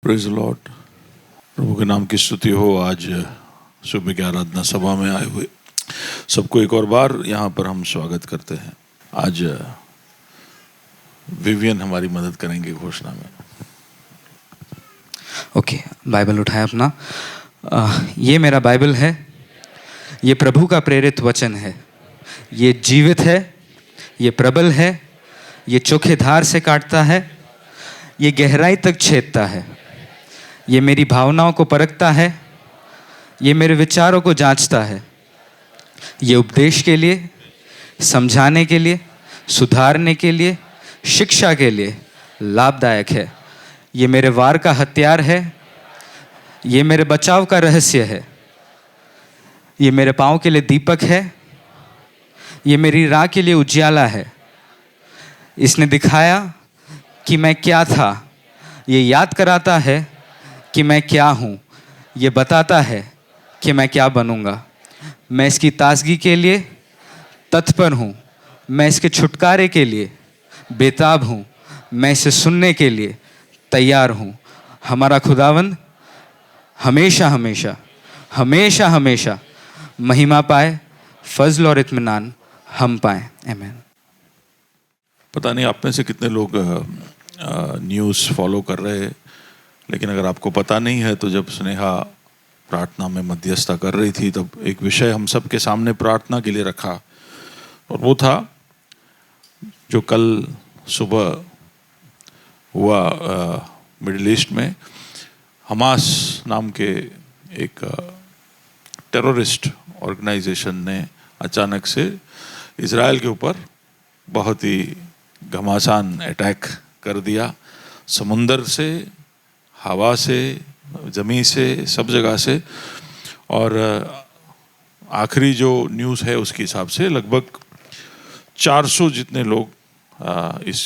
Praise Lord. प्रभु के नाम की स्तुति हो। आज सुबह की आराधना सभा में आए हुए सबको एक और बार यहाँ पर हम स्वागत करते हैं। आज विवियन हमारी मदद करेंगे घोषणा में। ओके, बाइबल उठाएं अपना। ये मेरा बाइबल है, ये प्रभु का प्रेरित वचन है। ये जीवित है, ये प्रबल है, ये चोखे धार से काटता है, ये गहराई तक छेदता है। ये मेरी भावनाओं को परखता है, ये मेरे विचारों को जांचता है। ये उपदेश के लिए, समझाने के लिए, सुधारने के लिए, शिक्षा के लिए लाभदायक है। ये मेरे वार का हथियार है, ये मेरे बचाव का रहस्य है। ये मेरे पाँव के लिए दीपक है, ये मेरी राह के लिए उजियाला है। इसने दिखाया कि मैं क्या था, ये याद कराता है कि मैं क्या हूँ, ये बताता है कि मैं क्या बनूँगा। मैं इसकी ताजगी के लिए तत्पर हूँ, मैं इसके छुटकारे के लिए बेताब हूँ, मैं इसे सुनने के लिए तैयार हूँ। हमारा खुदावंद हमेशा हमेशा हमेशा हमेशा महिमा पाए, फजल और इत्मीनान हम पाएं। आमीन। पता नहीं आप में से कितने लोग न्यूज़ फॉलो कर रहे हैं, लेकिन अगर आपको पता नहीं है तो जब स्नेहा प्रार्थना में मध्यस्थता कर रही थी तब एक विषय हम सब के सामने प्रार्थना के लिए रखा, और वो था जो कल सुबह हुआ मिडिल ईस्ट में। हमास नाम के एक टेररिस्ट ऑर्गेनाइजेशन ने अचानक से इजराइल के ऊपर बहुत ही घमासान अटैक कर दिया। समुंदर से, हवा से, ज़मीन से, सब जगह से। और आखिरी जो न्यूज़ है उसके हिसाब से लगभग 400 जितने लोग इस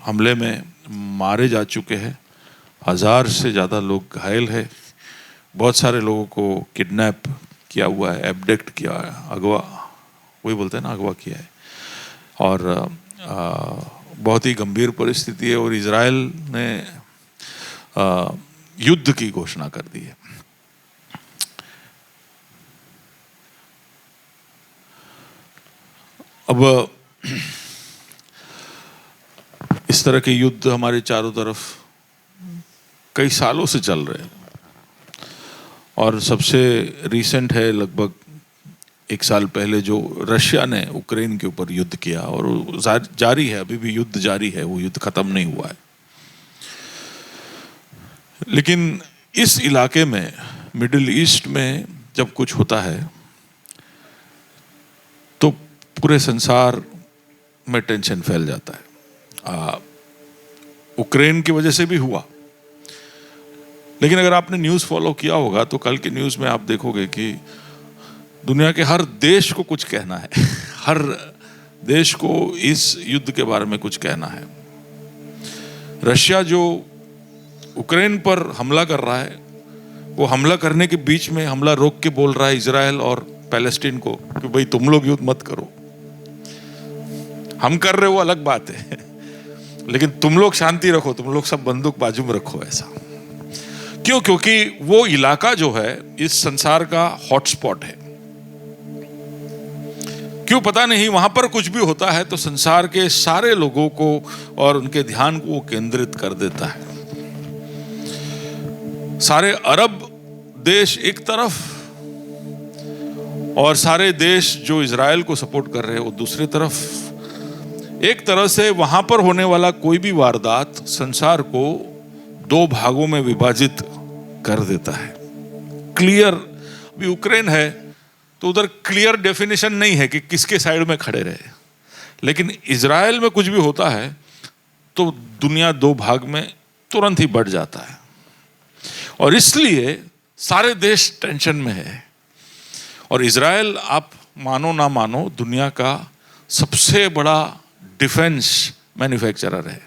हमले में मारे जा चुके हैं। 1000 से ज़्यादा लोग घायल हैं। बहुत सारे लोगों को किडनैप किया हुआ है, एब्डक्ट किया है, अगवा, वही बोलते हैं ना, अगवा किया है। और बहुत ही गंभीर परिस्थिति है। और इजराइल ने युद्ध की घोषणा कर दी है। अब इस तरह के युद्ध हमारे चारों तरफ कई सालों से चल रहे हैं, और सबसे रीसेंट है लगभग 1 साल पहले जो रशिया ने यूक्रेन के ऊपर युद्ध किया, और वो जारी है, अभी भी युद्ध जारी है, वो युद्ध खत्म नहीं हुआ है। लेकिन इस इलाके में, मिडिल ईस्ट में जब कुछ होता है तो पूरे संसार में टेंशन फैल जाता है। यूक्रेन की वजह से भी हुआ, लेकिन अगर आपने न्यूज़ फॉलो किया होगा तो कल के न्यूज़ में आप देखोगे कि दुनिया के हर देश को कुछ कहना है। हर देश को इस युद्ध के बारे में कुछ कहना है। रशिया जो यूक्रेन पर हमला कर रहा है, वो हमला करने के बीच में हमला रोक के बोल रहा है इजराइल और पैलेस्टीन को कि भाई तुम लोग युद्ध मत करो, हम कर रहे हो अलग बात है, लेकिन तुम लोग शांति रखो, तुम लोग सब बंदूक बाजू में रखो। ऐसा क्यों? क्योंकि वो इलाका जो है इस संसार का हॉटस्पॉट है। क्यों पता नहीं, वहां पर कुछ भी होता है तो संसार के सारे लोगों को और उनके ध्यान को केंद्रित कर देता है। सारे अरब देश एक तरफ, और सारे देश जो इजराइल को सपोर्ट कर रहे हैं वो दूसरी तरफ। एक तरह से वहां पर होने वाला कोई भी वारदात संसार को 2 भागों में विभाजित कर देता है। क्लियर, अभी यूक्रेन है तो उधर क्लियर डेफिनेशन नहीं है कि किसके साइड में खड़े रहे, लेकिन इजराइल में कुछ भी होता है तो दुनिया 2 भाग में तुरंत ही बढ़ जाता है, और इसलिए सारे देश टेंशन में है। और इजराइल, आप मानो ना मानो, दुनिया का सबसे बड़ा डिफेंस मैन्युफैक्चरर है।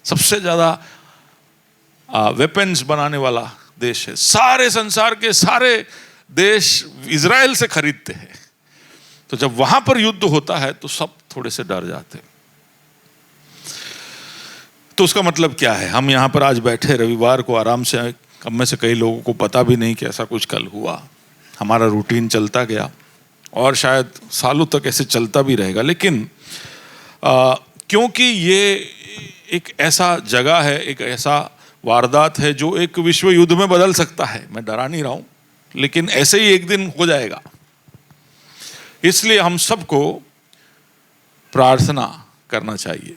सबसे ज्यादा वेपन्स बनाने वाला देश है। सारे संसार के सारे देश इजराइल से खरीदते हैं। तो जब वहां पर युद्ध होता है तो सब थोड़े से डर जाते हैं। तो उसका मतलब क्या है? हम यहाँ पर आज बैठे रविवार को आराम से, हम में से कई लोगों को पता भी नहीं कि ऐसा कुछ कल हुआ। हमारा रूटीन चलता गया और शायद सालों तक ऐसे चलता भी रहेगा। लेकिन क्योंकि ये एक ऐसा जगह है, एक ऐसा वारदात है जो एक विश्व युद्ध में बदल सकता है। मैं डरा नहीं रहा हूं, लेकिन ऐसे ही एक दिन हो जाएगा। इसलिए हम सबको प्रार्थना करना चाहिए।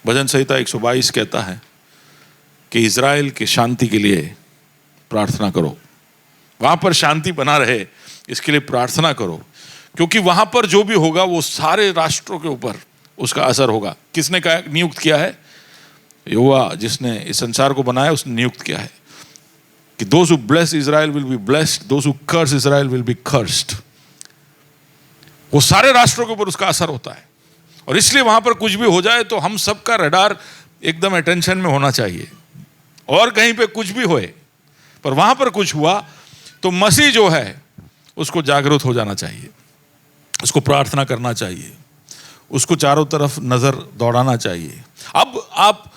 भजन संहिता 122 कहता है कि इज़राइल की शांति के लिए प्रार्थना करो, वहां पर शांति बना रहे इसके लिए प्रार्थना करो, क्योंकि वहां पर जो भी होगा वो सारे राष्ट्रों के ऊपर उसका असर होगा। किसने नियुक्त किया है? यहोवा जिसने इस संसार को बनाया उसने नियुक्त किया है कि those who bless Israel will be blessed, those who curse Israel will be cursed। वो सारे राष्ट्रों के ऊपर उसका असर होता है, और इसलिए वहां पर कुछ भी हो जाए तो हम सबका रडार एकदम अटेंशन में होना चाहिए। और कहीं पे कुछ भी होए, पर वहां पर कुछ हुआ तो मसीह जो है उसको जागरूक हो जाना चाहिए, उसको प्रार्थना करना चाहिए, उसको चारों तरफ नजर दौड़ाना चाहिए। अब आप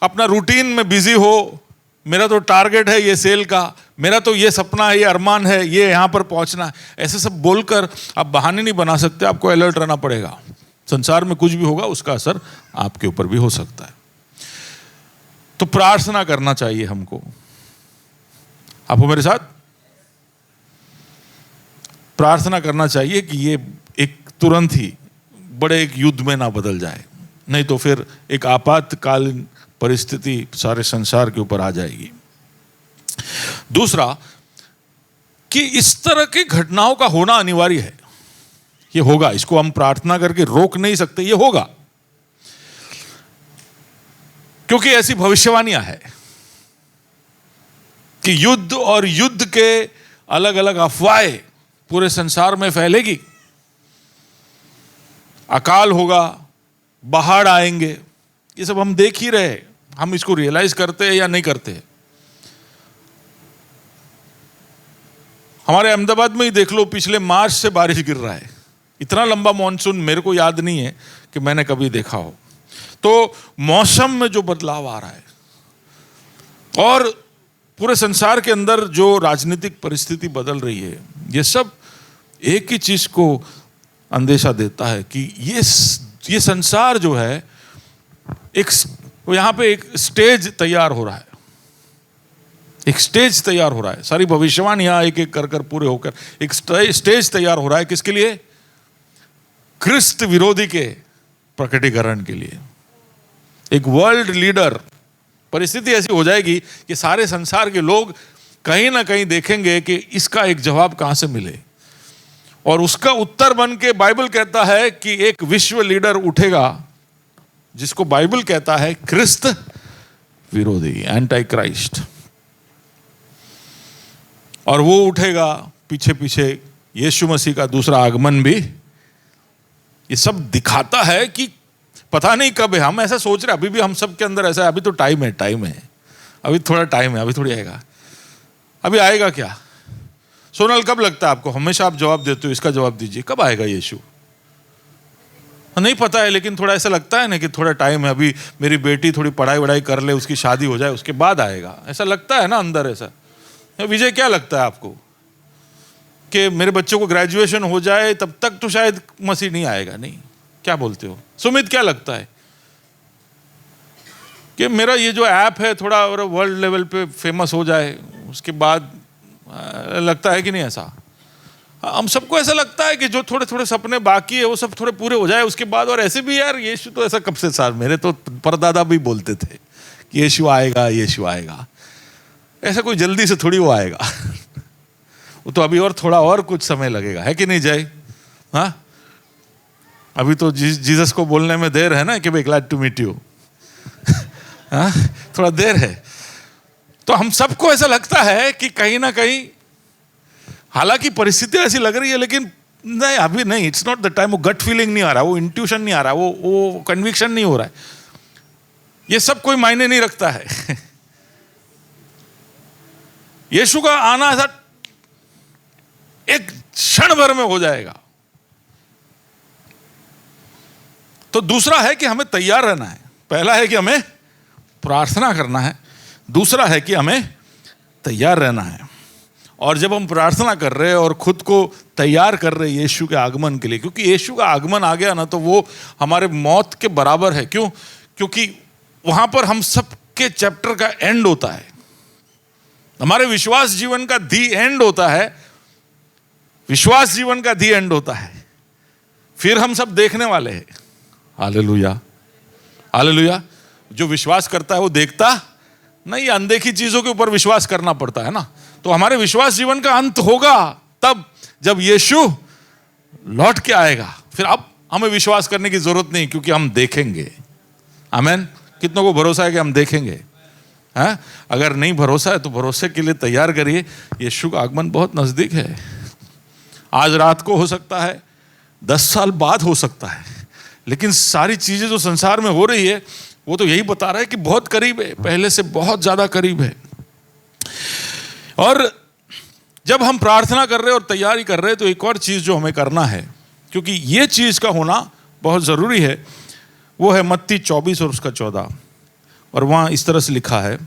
अपना रूटीन में बिजी हो, मेरा तो टारगेट है ये सेल का, मेरा तो ये सपना है, ये अरमान है, ये यहाँ पर पहुंचना है, ऐसे सब बोलकर आप बहाने नहीं बना सकते। आपको अलर्ट रहना पड़ेगा। संसार में कुछ भी होगा उसका असर आपके ऊपर भी हो सकता है। तो प्रार्थना करना चाहिए हमको। आप हो मेरे साथ? प्रार्थना करना चाहिए कि ये एक तुरंत ही बड़े एक युद्ध में ना बदल जाए, नहीं तो फिर एक आपातकालीन परिस्थिति सारे संसार के ऊपर आ जाएगी। दूसरा कि इस तरह की घटनाओं का होना अनिवार्य है। ये होगा, इसको हम प्रार्थना करके रोक नहीं सकते, ये होगा, क्योंकि ऐसी भविष्यवाणियां है कि युद्ध और युद्ध के अलग अलग अफवाहें पूरे संसार में फैलेगी। अकाल होगा, बाढ़ आएंगे, ये सब हम देख ही रहे। हम इसको रियलाइज करते हैं या नहीं करते? हमारे अहमदाबाद में ही देख लो, पिछले मार्च से बारिश गिर रहा है। इतना लंबा मॉनसून मेरे को याद नहीं है कि मैंने कभी देखा हो। तो मौसम में जो बदलाव आ रहा है और पूरे संसार के अंदर जो राजनीतिक परिस्थिति बदल रही है, ये सब एक ही चीज को अंदेशा देता है कि ये संसार जो है यहां पे एक स्टेज तैयार हो रहा है, एक स्टेज तैयार हो रहा है। सारी भविष्यवाणियां एक एक कर पूरे होकर एक स्टेज तैयार हो रहा है। किसके लिए? क्रिस्त विरोधी के प्रकटीकरण के लिए। एक वर्ल्ड लीडर परिस्थिति ऐसी हो जाएगी कि सारे संसार के लोग कहीं ना कहीं देखेंगे कि इसका एक जवाब कहां से मिले, और उसका उत्तर बन के बाइबल कहता है कि एक विश्व लीडर उठेगा जिसको बाइबल कहता है क्रिस्त विरोधी, एंटी क्राइस्ट। और वो उठेगा, पीछे पीछे यीशु मसीह का दूसरा आगमन भी। ये सब दिखाता है कि पता नहीं कब है। हम ऐसा सोच रहे, अभी भी हम सब के अंदर ऐसा है, अभी तो टाइम है, अभी थोड़ा टाइम है, अभी थोड़ी आएगा। अभी आएगा क्या? सोनल, कब लगता है आपको? हमेशा आप जवाब देते हो, इसका जवाब दीजिए, कब आएगा यीशु? नहीं पता है, लेकिन थोड़ा ऐसा लगता है ना कि थोड़ा टाइम है, अभी मेरी बेटी थोड़ी पढ़ाई वढ़ाई कर ले, उसकी शादी हो जाए, उसके बाद आएगा। ऐसा लगता है ना अंदर। ऐसा विजय, क्या लगता है आपको कि मेरे बच्चों को ग्रेजुएशन हो जाए तब तक तो शायद मसीह नहीं आएगा? नहीं, क्या बोलते हो? सुमित, क्या लगता है कि मेरा ये जो ऐप है थोड़ा वर्ल्ड लेवल पे फेमस हो जाए, उसके बाद लगता है कि नहीं? ऐसा हम सबको ऐसा लगता है कि जो थोड़े थोड़े सपने बाकी है वो सब थोड़े पूरे हो जाए उसके बाद। और ऐसे भी यार, यीशु तो ऐसा कब से साल, मेरे तो परदादा भी बोलते थे कि यीशु आएगा, यीशु आएगा। ऐसा कोई जल्दी से थोड़ी वो आएगा वो तो अभी और थोड़ा और कुछ समय लगेगा, है कि नहीं जय? हाँ, अभी तो जीसस को बोलने में देर है ना कि भाई ग्लैड टू मीट यू। हाँ, थोड़ा देर है। तो हम सबको ऐसा लगता है कि कहीं ना कहीं, हालांकि परिस्थिति ऐसी लग रही है, लेकिन नहीं, अभी नहीं, इट्स नॉट द टाइम। वो गट फीलिंग नहीं आ रहा, वो इंट्यूशन नहीं आ रहा, वो कन्विक्शन नहीं हो रहा है। ये सब कोई मायने नहीं रखता है। यीशु का आना ऐसा एक क्षण भर में हो जाएगा। तो दूसरा है कि हमें तैयार रहना है, पहला है कि हमें प्रार्थना करना है, दूसरा है कि हमें तैयार रहना है। और जब हम प्रार्थना कर रहे हैं और खुद को तैयार कर रहे हैं यीशु के आगमन के लिए, क्योंकि यीशु का आगमन आ गया ना तो वो हमारे मौत के बराबर है। क्यों? क्योंकि वहां पर हम सबके चैप्टर का एंड होता है, हमारे विश्वास जीवन का दी एंड होता है, विश्वास जीवन का दी एंड होता है। फिर हम सब देखने वाले हैं। Hallelujah, hallelujah. जो विश्वास करता है वो देखता नहीं, अनदेखी चीजों के ऊपर विश्वास करना पड़ता है ना। तो हमारे विश्वास जीवन का अंत होगा तब जब यीशु लौट के आएगा। फिर अब हमें विश्वास करने की जरूरत नहीं, क्योंकि हम देखेंगे। आमीन। कितनों को भरोसा है कि हम देखेंगे? हाँ, अगर नहीं भरोसा है तो भरोसे के लिए तैयार करिए। यीशु का आगमन बहुत नजदीक है। आज रात को हो सकता है, 10 साल बाद हो सकता है, लेकिन सारी चीजें जो संसार में हो रही है वो तो यही बता रहा है कि बहुत करीब है, पहले से बहुत ज्यादा करीब है। और जब हम प्रार्थना कर रहे हैं और तैयारी कर रहे हैं तो एक और चीज जो हमें करना है, क्योंकि ये चीज का होना बहुत जरूरी है, वो है मत्ती 24 और उसका 14। और वहां इस तरह से लिखा है,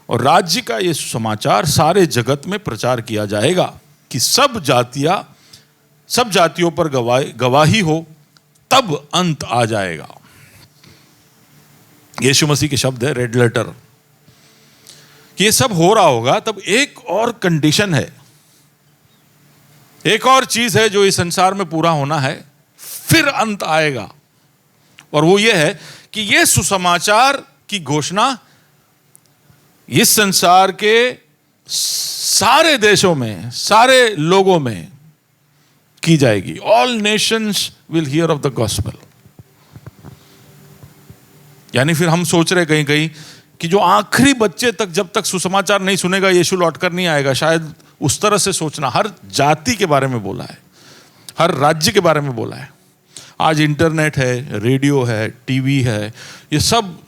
और राज्य का ये समाचार सारे जगत में प्रचार किया जाएगा कि सब जातियों पर गवाही हो, तब अंत आ जाएगा। यीशु मसीह के शब्द है, रेड लेटर, कि ये सब हो रहा होगा। तब एक और कंडीशन है, एक और चीज है जो इस संसार में पूरा होना है, फिर अंत आएगा। और वो ये है कि ये सुसमाचार की घोषणा इस संसार के सारे देशों में, सारे लोगों में की जाएगी। All Nations will hear of the gospel. यानी फिर हम सोच रहे कहीं कहीं कि जो आखिरी बच्चे तक जब तक सुसमाचार नहीं सुनेगा यीशु लौटकर नहीं आएगा, शायद उस तरह से सोचना। हर जाति के बारे में बोला है, हर राज्य के बारे में बोला है। आज इंटरनेट है, रेडियो है, टीवी है, ये सब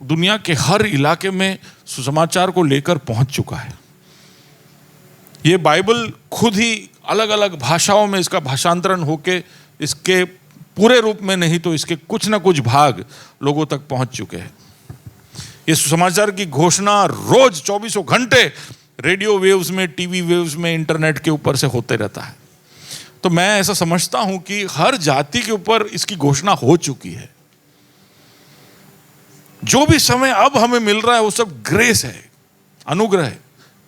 दुनिया के हर इलाके में सुसमाचार को लेकर पहुंच चुका है। ये बाइबल खुद ही अलग अलग भाषाओं में इसका भाषांतरण होके इसके पूरे रूप में नहीं तो इसके कुछ ना कुछ भाग लोगों तक पहुंच चुके हैं। ये सुसमाचार की घोषणा रोज 24 घंटे रेडियो वेव्स में, टीवी वेव्स में, इंटरनेट के ऊपर से होते रहता है। तो मैं ऐसा समझता हूं कि हर जाति के ऊपर इसकी घोषणा हो चुकी है। जो भी समय अब हमें मिल रहा है वो सब ग्रेस है, अनुग्रह है,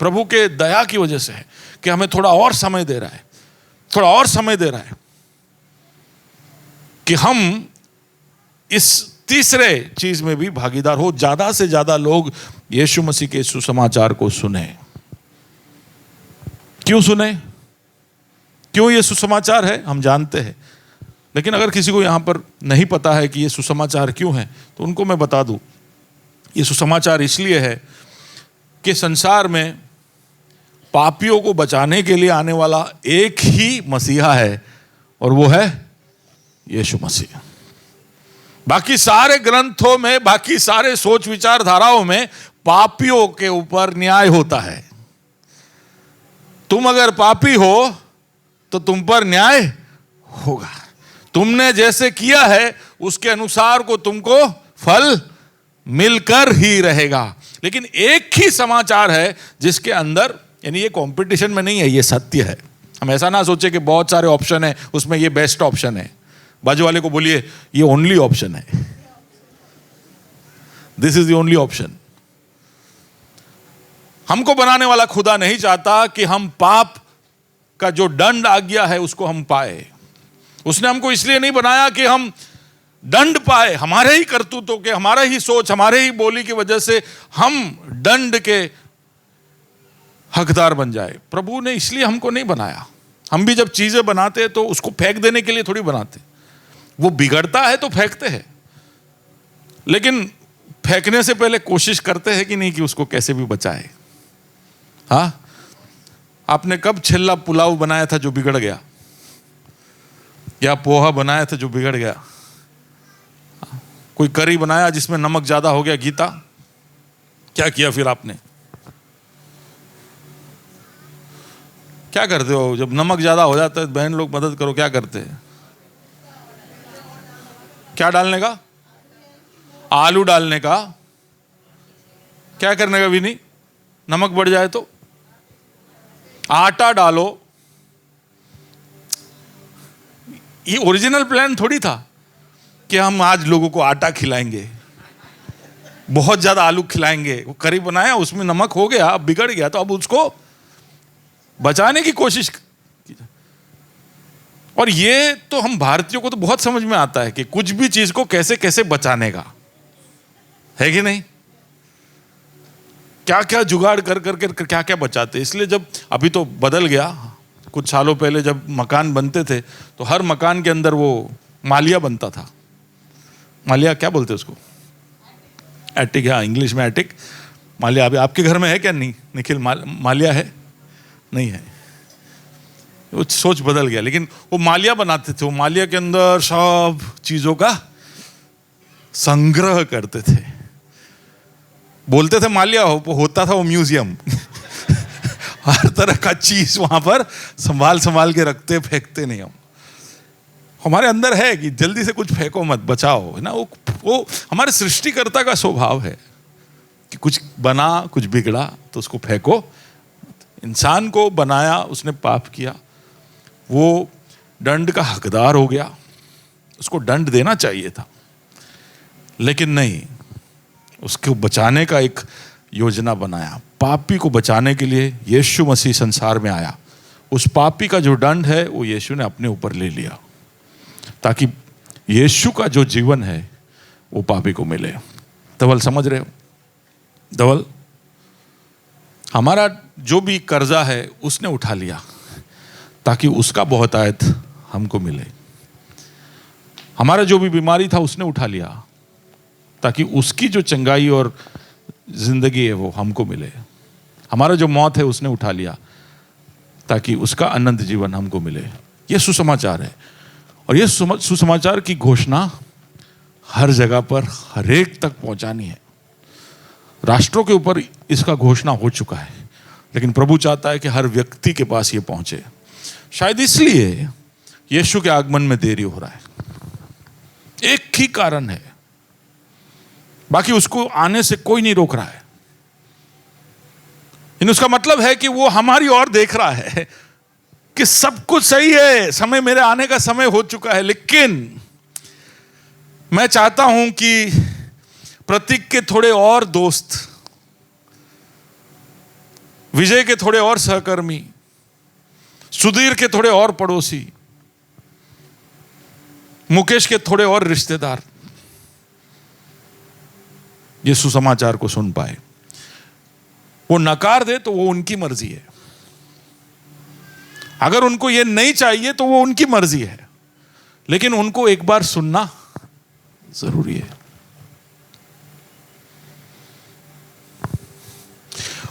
प्रभु के दया की वजह से है कि हमें थोड़ा और समय दे रहा है, थोड़ा और समय दे रहा है कि हम इस तीसरे चीज में भी भागीदार हो, ज्यादा से ज्यादा लोग यीशु मसीह के सुसमाचार को सुने। क्यों सुने? क्यों ये सुसमाचार है हम जानते हैं, लेकिन अगर किसी को यहां पर नहीं पता है कि ये सुसमाचार क्यों है तो उनको मैं बता दूं। ये सुसमाचार इसलिए है कि संसार में पापियों को बचाने के लिए आने वाला एक ही मसीहा है और वो है यीशु मसीह। बाकी सारे ग्रंथों में, बाकी सारे सोच विचार धाराओं में पापियों के ऊपर न्याय होता है। तुम अगर पापी हो तो तुम पर न्याय होगा, तुमने जैसे किया है उसके अनुसार को तुमको फल मिलकर ही रहेगा। लेकिन एक ही समाचार है जिसके अंदर, यानी ये कंपटीशन में नहीं है, ये सत्य है। हम ऐसा ना सोचे कि बहुत सारे ऑप्शन है, उसमें ये बेस्ट ऑप्शन है। बाजू वाले को बोलिए ये ओनली ऑप्शन है, this is the only option. हमको बनाने वाला खुदा नहीं चाहता कि हम पाप का जो दंड आ गया है उसको हम पाए। उसने हमको इसलिए नहीं बनाया कि हम दंड पाए, हमारे ही करतूतों के, हमारा ही सोच, हमारे ही बोली की वजह से हम दंड के हकदार बन जाए। प्रभु ने इसलिए हमको नहीं बनाया। हम भी जब चीजें बनाते हैं तो उसको फेंक देने के लिए थोड़ी बनाते, वो बिगड़ता है तो फेंकते हैं, लेकिन फेंकने से पहले कोशिश करते हैं कि नहीं कि उसको कैसे भी बचाए। हाँ, आपने कब छिल्ला पुलाव बनाया था जो बिगड़ गया, या पोहा बनाया था जो बिगड़ गया? कोई करी बनाया जिसमें नमक ज्यादा हो गया, गीता, क्या किया फिर आपने? क्या करते हो जब नमक ज्यादा हो जाता है? बहन लोग मदद करो, क्या करते हैं? क्या डालने का? आलू डालने का, क्या करने का भी नहीं, नमक बढ़ जाए तो आटा डालो। ये ओरिजिनल प्लान थोड़ी था कि हम आज लोगों को आटा खिलाएंगे, बहुत ज्यादा आलू खिलाएंगे। वो करी बनाया, उसमें नमक हो गया, अब बिगड़ गया, तो अब उसको बचाने की कोशिश की। और ये तो हम भारतीयों को तो बहुत समझ में आता है कि कुछ भी चीज को कैसे कैसे बचाने का, है कि नहीं? क्या क्या जुगाड़ कर करके क्या क्या बचाते। इसलिए जब अभी तो बदल गया, कुछ सालों पहले जब मकान बनते थे तो हर मकान के अंदर वो मालिया बनता था। मालिया क्या बोलते उसको? एटिक, हाँ, इंग्लिश में एटिक। मालिया अभी आपके घर में है क्या? नहीं निखिल, मालिया है? नहीं है। वो सोच बदल गया, लेकिन वो मालिया बनाते थे। वो मालिया के अंदर सब चीजों का संग्रह करते थे। बोलते थे मालिया, होता था वो म्यूजियम। हर तरह का चीज वहां पर संभाल संभाल के रखते, फेंकते नहीं हम। हमारे अंदर है कि जल्दी से कुछ फेंको मत, बचाओ, है ना? वो हमारे सृष्टिकर्ता का स्वभाव है कि कुछ बना, कुछ बिगड़ा तो उसको फेंको। इंसान को बनाया, उसने पाप किया, वो दंड का हकदार हो गया, उसको दंड देना चाहिए था, लेकिन नहीं, उसको बचाने का एक योजना बनाया। पापी को बचाने के लिए यीशु मसीह संसार में आया। उस पापी का जो दंड है वो यीशु ने अपने ऊपर ले लिया, ताकि यीशु का जो जीवन है वो पापी को मिले। धवल समझ रहे हो? धवल, हमारा जो भी कर्जा है उसने उठा लिया ताकि उसका बहुतायत हमको मिले। हमारा जो भी बीमारी था उसने उठा लिया ताकि उसकी जो चंगाई और जिंदगी है वो हमको मिले। हमारा जो मौत है उसने उठा लिया ताकि उसका अनंत जीवन हमको मिले। यह सुसमाचार है, और यह सुसमाचार की घोषणा हर जगह पर हर एक तक पहुंचानी है। राष्ट्रों के ऊपर इसका घोषणा हो चुका है, लेकिन प्रभु चाहता है कि हर व्यक्ति के पास ये पहुंचे। शायद इसलिए यीशु के आगमन में देरी हो रहा है। एक ही कारण है, बाकी उसको आने से कोई नहीं रोक रहा है। उसका मतलब है कि वो हमारी ओर देख रहा है कि सब कुछ सही है, समय, मेरे आने का समय हो चुका है, लेकिन मैं चाहता हूं कि प्रतीक के थोड़े और दोस्त, विजय के थोड़े और सहकर्मी, सुधीर के थोड़े और पड़ोसी, मुकेश के थोड़े और रिश्तेदार ये सुसमाचार को सुन पाए। वो नकार दे तो वो उनकी मर्जी है, अगर उनको ये नहीं चाहिए तो वो उनकी मर्जी है, लेकिन उनको एक बार सुनना जरूरी है।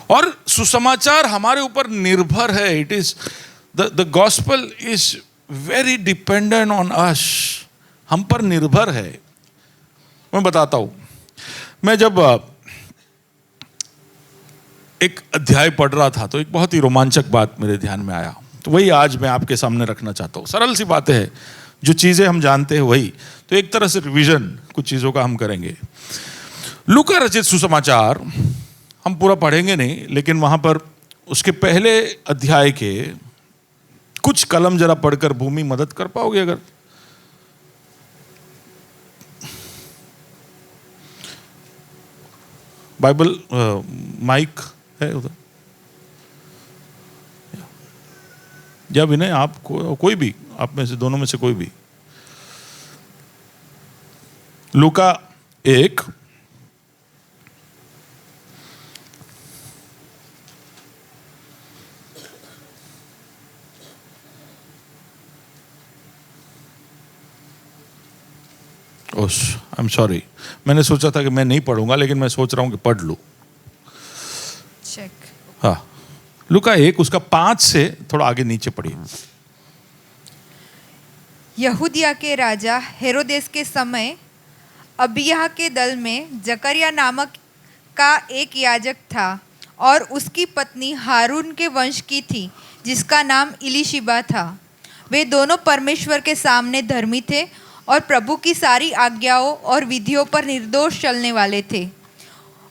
और सुसमाचार हमारे ऊपर निर्भर है। It is the gospel is very dependent on us, हम पर निर्भर है। मैं बताता हूं, मैं जब एक अध्याय पढ़ रहा था तो एक बहुत ही रोमांचक बात मेरे ध्यान में आया, तो वही आज मैं आपके सामने रखना चाहता हूं। सरल सी बातें हैं, जो चीजें हम जानते हैं वही, तो एक तरह से रिवीजन कुछ चीजों का हम करेंगे। लूका रचित सुसमाचार हम पूरा पढ़ेंगे नहीं, लेकिन वहां पर उसके पहले अध्याय के कुछ कलम जरा पढ़कर भूमि मदद कर पाओगे? अगर बाइबल माइक है उधर, या भी नहीं, आप कोई भी, आप में से दोनों में से कोई भी। लूका 1 आई एम सॉरी, मैंने सोचा था कि मैं नहीं पढ़ूंगा, लेकिन मैं सोच रहा हूं कि पढ़ लूं। चेक। हाँ, लूका 1 उसका 5 से थोड़ा आगे नीचे पढ़िए। यहूदिया के राजा हेरोदेस के समय अबिय्याह के दल में जकरिया नामक का एक याजक था, और उसकी पत्नी हारून के वंश की थी, जिसका नाम इलीशिबा था। वे दोनों परमेश्वर के सामने धर्मी थे और प्रभु की सारी आज्ञाओं और विधियों पर निर्दोष चलने वाले थे।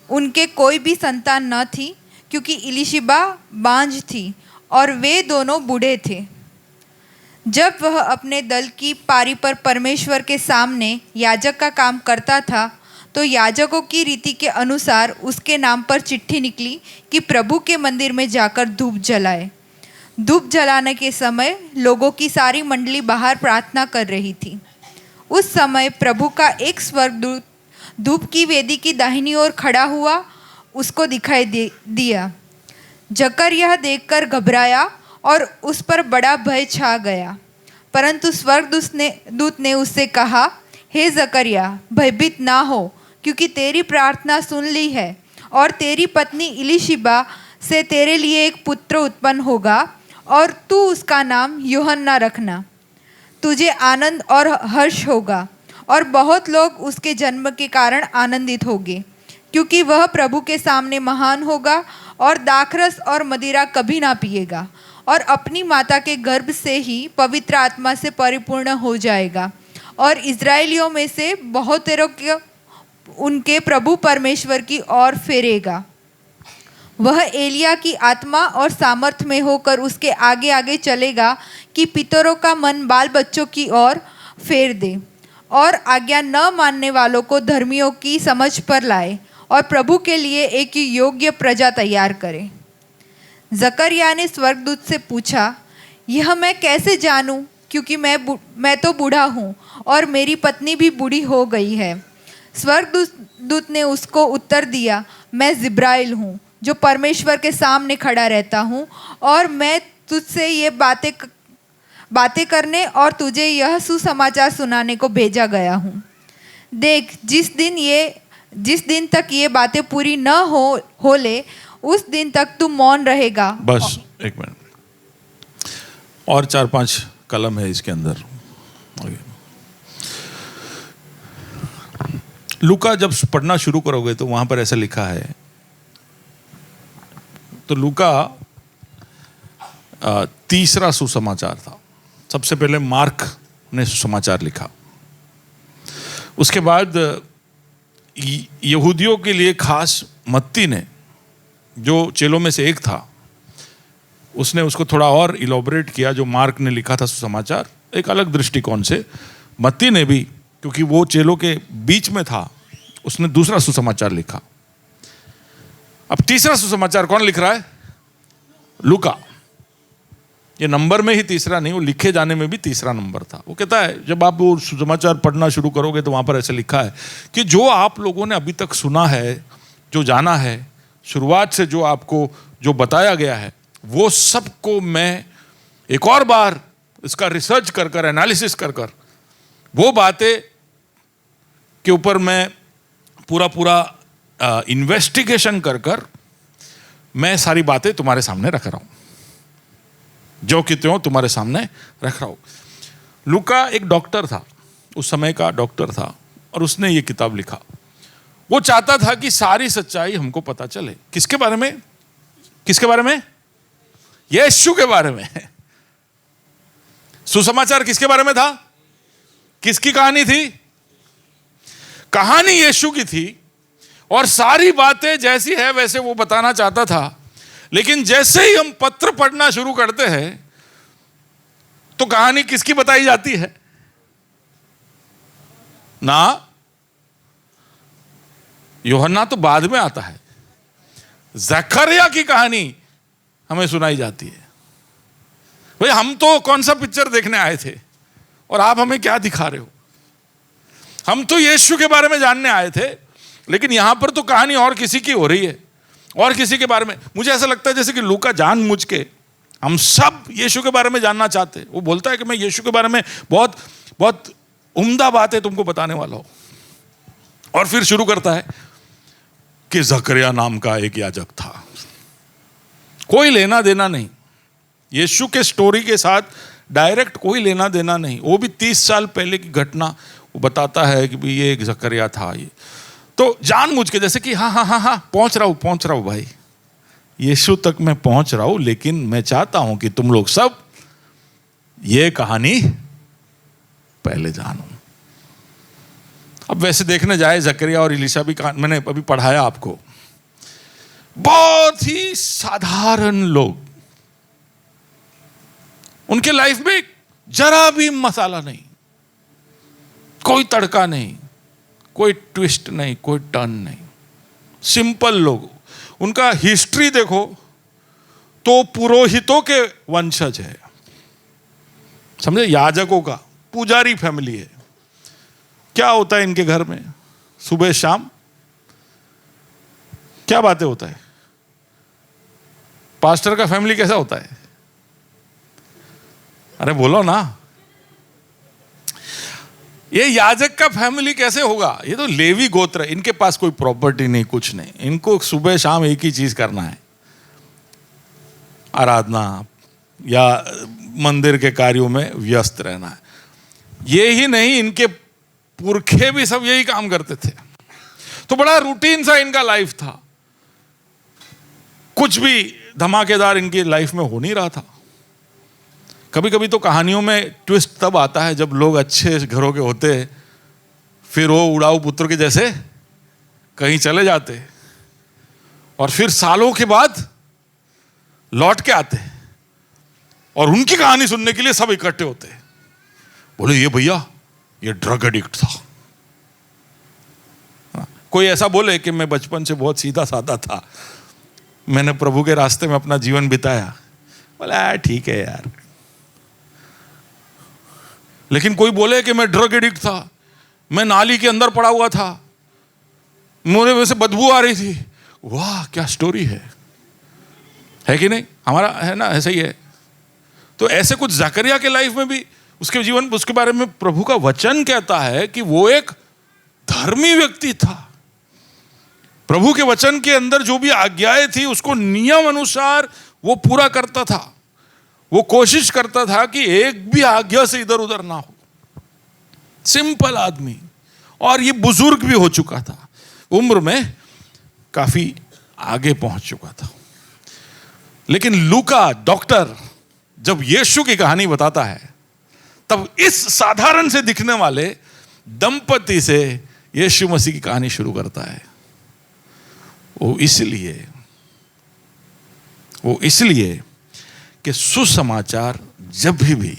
उनके कोई भी संतान न थी, क्योंकि इलीशिबा बांझ थी और वे दोनों बूढ़े थे। जब वह अपने दल की पारी पर परमेश्वर के सामने याजक का काम करता था, तो याजकों की रीति के अनुसार उसके नाम पर चिट्ठी निकली कि प्रभु के मंदिर में जाकर धूप जलाए। धूप जलाने के समय लोगों की सारी मंडली बाहर प्रार्थना कर रही थी। उस समय प्रभु का एक स्वर्गदूत धूप की वेदी की दाहिनी ओर खड़ा हुआ उसको दिखाई दिया। जकरयाह देखकर घबराया और उस पर बड़ा भय छा गया। परंतु स्वर्गदूत ने उससे कहा, हे जकरयाह, भयभीत ना हो, क्योंकि तेरी प्रार्थना सुन ली है और तेरी पत्नी इलीशिबा से तेरे लिए एक पुत्र उत्पन्न होगा और तू उसका नाम यूहन्ना रखना। तुझे आनंद और हर्ष होगा और बहुत लोग उसके जन्म के कारण आनंदित होंगे, क्योंकि वह प्रभु के सामने महान होगा और दाखरस और मदिरा कभी ना पिएगा और अपनी माता के गर्भ से ही पवित्र आत्मा से परिपूर्ण हो जाएगा और इज़राइलियों में से बहुतेरों को उनके प्रभु परमेश्वर की ओर फेरेगा। वह एलिया की आत्मा और सामर्थ में होकर उसके आगे आगे चलेगा कि पितरों का मन बाल बच्चों की ओर फेर दे और आज्ञा न मानने वालों को धर्मियों की समझ पर लाए और प्रभु के लिए एक योग्य प्रजा तैयार करे। जकरयाह ने स्वर्गदूत से पूछा, यह मैं कैसे जानूं, क्योंकि मैं तो बूढ़ा हूँ और मेरी पत्नी भी बूढ़ी हो गई है। स्वर्गदूत ने उसको उत्तर दिया, मैं जिब्राइल हूँ, जो परमेश्वर के सामने खड़ा रहता हूँ और मैं तुझसे ये बातें करने और तुझे यह सुसमाचार सुनाने को भेजा गया हूँ। देख, जिस दिन तक ये बातें पूरी न हो ले, उस दिन तक तू मौन रहेगा। बस एक मिनट, और 4-5 कलम है इसके अंदर। लूका जब पढ़ना शुरू करोगे तो वहां पर ऐसा लिखा है, तो लूका तीसरा सुसमाचार था। सबसे पहले मार्क ने सुसमाचार लिखा, उसके बाद यहूदियों के लिए खास मत्ती ने, जो चेलों में से एक था, उसने उसको थोड़ा और इलॉबरेट किया। जो मार्क ने लिखा था सुसमाचार एक अलग दृष्टिकोण से, मत्ती ने भी, क्योंकि वो चेलों के बीच में था, उसने दूसरा सुसमाचार लिखा। अब तीसरा सुसमाचार कौन लिख रहा है? लूका। ये नंबर में ही तीसरा नहीं, वो लिखे जाने में भी तीसरा नंबर था। वो कहता है, जब आप वो सुसमाचार पढ़ना शुरू करोगे तो वहां पर ऐसे लिखा है कि जो आप लोगों ने अभी तक सुना है, जो जाना है, शुरुआत से जो आपको जो बताया गया है, वो सबको मैं एक और बार इसका रिसर्च कर एनालिसिस कर वो बातें के ऊपर मैं पूरा इन्वेस्टिगेशन कर मैं सारी बातें तुम्हारे सामने रख रहा हूं, जो कि त्यों तुम्हारे सामने रख रहा हूं। लूका एक डॉक्टर था, उस समय का डॉक्टर था, और उसने ये किताब लिखा। वो चाहता था कि सारी सच्चाई हमको पता चले। किसके बारे में? किसके बारे में? यीशु के बारे में। सुसमाचार किसके बारे में था? किसकी कहानी थी? कहानी यीशु की थी, और सारी बातें जैसी है वैसे वो बताना चाहता था। लेकिन जैसे ही हम पत्र पढ़ना शुरू करते हैं तो कहानी किसकी बताई जाती है ना? यूहन्ना तो बाद में आता है। जकरिया की कहानी हमें सुनाई जाती है। भाई, हम तो कौन सा पिक्चर देखने आए थे और आप हमें क्या दिखा रहे हो? हम तो यीशु के बारे में जानने आए थे, लेकिन यहां पर तो कहानी और किसी की हो रही है, और किसी के बारे में। मुझे ऐसा लगता है जैसे कि लूका जानबूझ के, हम सब यीशु के बारे में जानना चाहते हैं। वो बोलता है कि मैं यीशु के बारे में बहुत बहुत उम्दा बात है तुमको बताने वाला हूं, और फिर शुरू करता है कि जकरिया नाम का एक याजक था। कोई लेना देना नहीं, यीशु के स्टोरी के साथ डायरेक्ट कोई लेना देना नहीं। वो भी 30 साल पहले की घटना वो बताता है कि ये एक जकरिया था। ये तो जानबूझ के, जैसे कि हाँ पहुंच रहा हूं भाई, यीशु तक मैं पहुंच रहा हूं, लेकिन मैं चाहता हूं कि तुम लोग सब ये कहानी पहले जानो। अब वैसे देखने जाए जकरिया और इलीशा भी मैंने अभी पढ़ाया आपको, बहुत ही साधारण लोग, उनके लाइफ में जरा भी मसाला नहीं, कोई तड़का नहीं, कोई ट्विस्ट नहीं, कोई टर्न नहीं, सिंपल लोग। उनका हिस्ट्री देखो तो पुरोहितों के वंशज है, समझे, याजकों का, पुजारी फैमिली है। क्या होता है इनके घर में सुबह शाम, क्या बातें होता है? पास्टर का फैमिली कैसा होता है? अरे बोलो ना, ये याजक का फैमिली कैसे होगा? ये तो लेवी गोत्र, इनके पास कोई प्रॉपर्टी नहीं, कुछ नहीं, इनको सुबह शाम एक ही चीज करना है, आराधना या मंदिर के कार्यों में व्यस्त रहना है। ये ही नहीं, इनके पुरखे भी सब यही काम करते थे। तो बड़ा रूटीन सा इनका लाइफ था, कुछ भी धमाकेदार इनकी लाइफ में हो नहीं रहा था। कभी कभी तो कहानियों में ट्विस्ट तब आता है जब लोग अच्छे घरों के होते, फिर वो उड़ाऊ पुत्र के जैसे कहीं चले जाते और फिर सालों के बाद लौट के आते और उनकी कहानी सुनने के लिए सब इकट्ठे होते। बोले ये भैया ये ड्रग एडिक्ट था। कोई ऐसा बोले कि मैं बचपन से बहुत सीधा साधा था, मैंने प्रभु के रास्ते में अपना जीवन बिताया, बोला ठीक है यार। लेकिन कोई बोले कि मैं ड्रग एडिक्ट था, मैं नाली के अंदर पड़ा हुआ था, मुझे वैसे बदबू आ रही थी, वाह क्या स्टोरी है कि नहीं? हमारा है ना, ऐसा ही है। तो ऐसे कुछ जकरिया के लाइफ में भी उसके जीवन, उसके बारे में प्रभु का वचन कहता है कि वो एक धर्मी व्यक्ति था। प्रभु के वचन के अंदर जो भी आज्ञाएं थी उसको नियम अनुसार वो पूरा करता था। वो कोशिश करता था कि एक भी आज्ञा से इधर उधर ना हो। सिंपल आदमी, और ये बुजुर्ग भी हो चुका था, उम्र में काफी आगे पहुंच चुका था। लेकिन लूका डॉक्टर जब यीशु की कहानी बताता है तब इस साधारण से दिखने वाले दंपति से यीशु मसीह की कहानी शुरू करता है। वो इसलिए कि सुसमाचार जब भी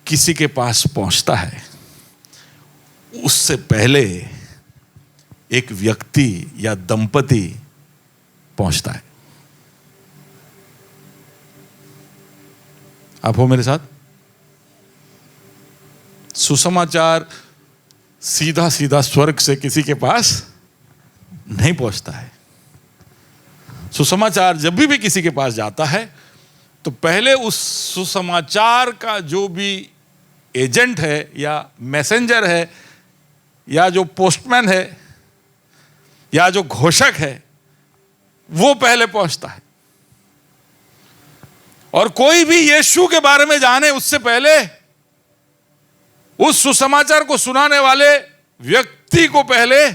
किसी के पास पहुंचता है उससे पहले एक व्यक्ति या दंपति पहुंचता है। आप हो मेरे साथ? सुसमाचार सीधा सीधा स्वर्ग से किसी के पास नहीं पहुंचता है। सुसमाचार जब भी किसी के पास जाता है तो पहले उस सुसमाचार का जो भी एजेंट है या मैसेंजर है या जो पोस्टमैन है या जो घोषक है वो पहले पहुंचता है। और कोई भी यीशु के बारे में जाने उससे पहले उस सुसमाचार को सुनाने वाले व्यक्ति को पहले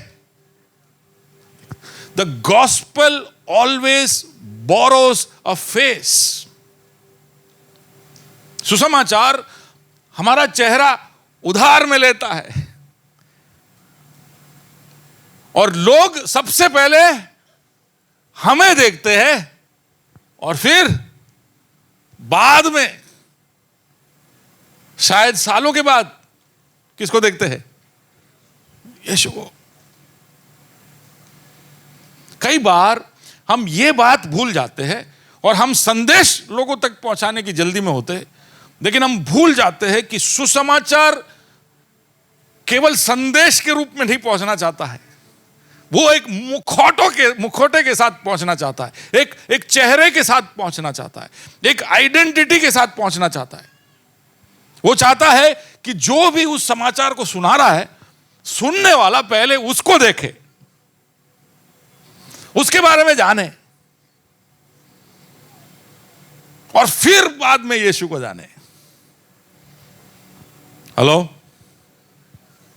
the gospel always borrows a face. सुसमाचार हमारा चेहरा उधार में लेता है और लोग सबसे पहले हमें देखते हैं और फिर बाद में शायद सालों के बाद किसको देखते हैं? यीशु को। कई बार हम ये बात भूल जाते हैं और हम संदेश लोगों तक पहुंचाने की जल्दी में होते हैं, लेकिन हम भूल जाते हैं कि सुसमाचार केवल संदेश के रूप में नहीं पहुंचना चाहता है, वो एक मुखौटे के साथ पहुंचना चाहता है, एक चेहरे के साथ पहुंचना चाहता है, एक आइडेंटिटी के साथ पहुंचना चाहता है। वो चाहता है कि जो भी उस समाचार को सुना रहा है, सुनने वाला पहले उसको देखे, उसके बारे में जाने और फिर बाद में यीशु को जाने। हेलो,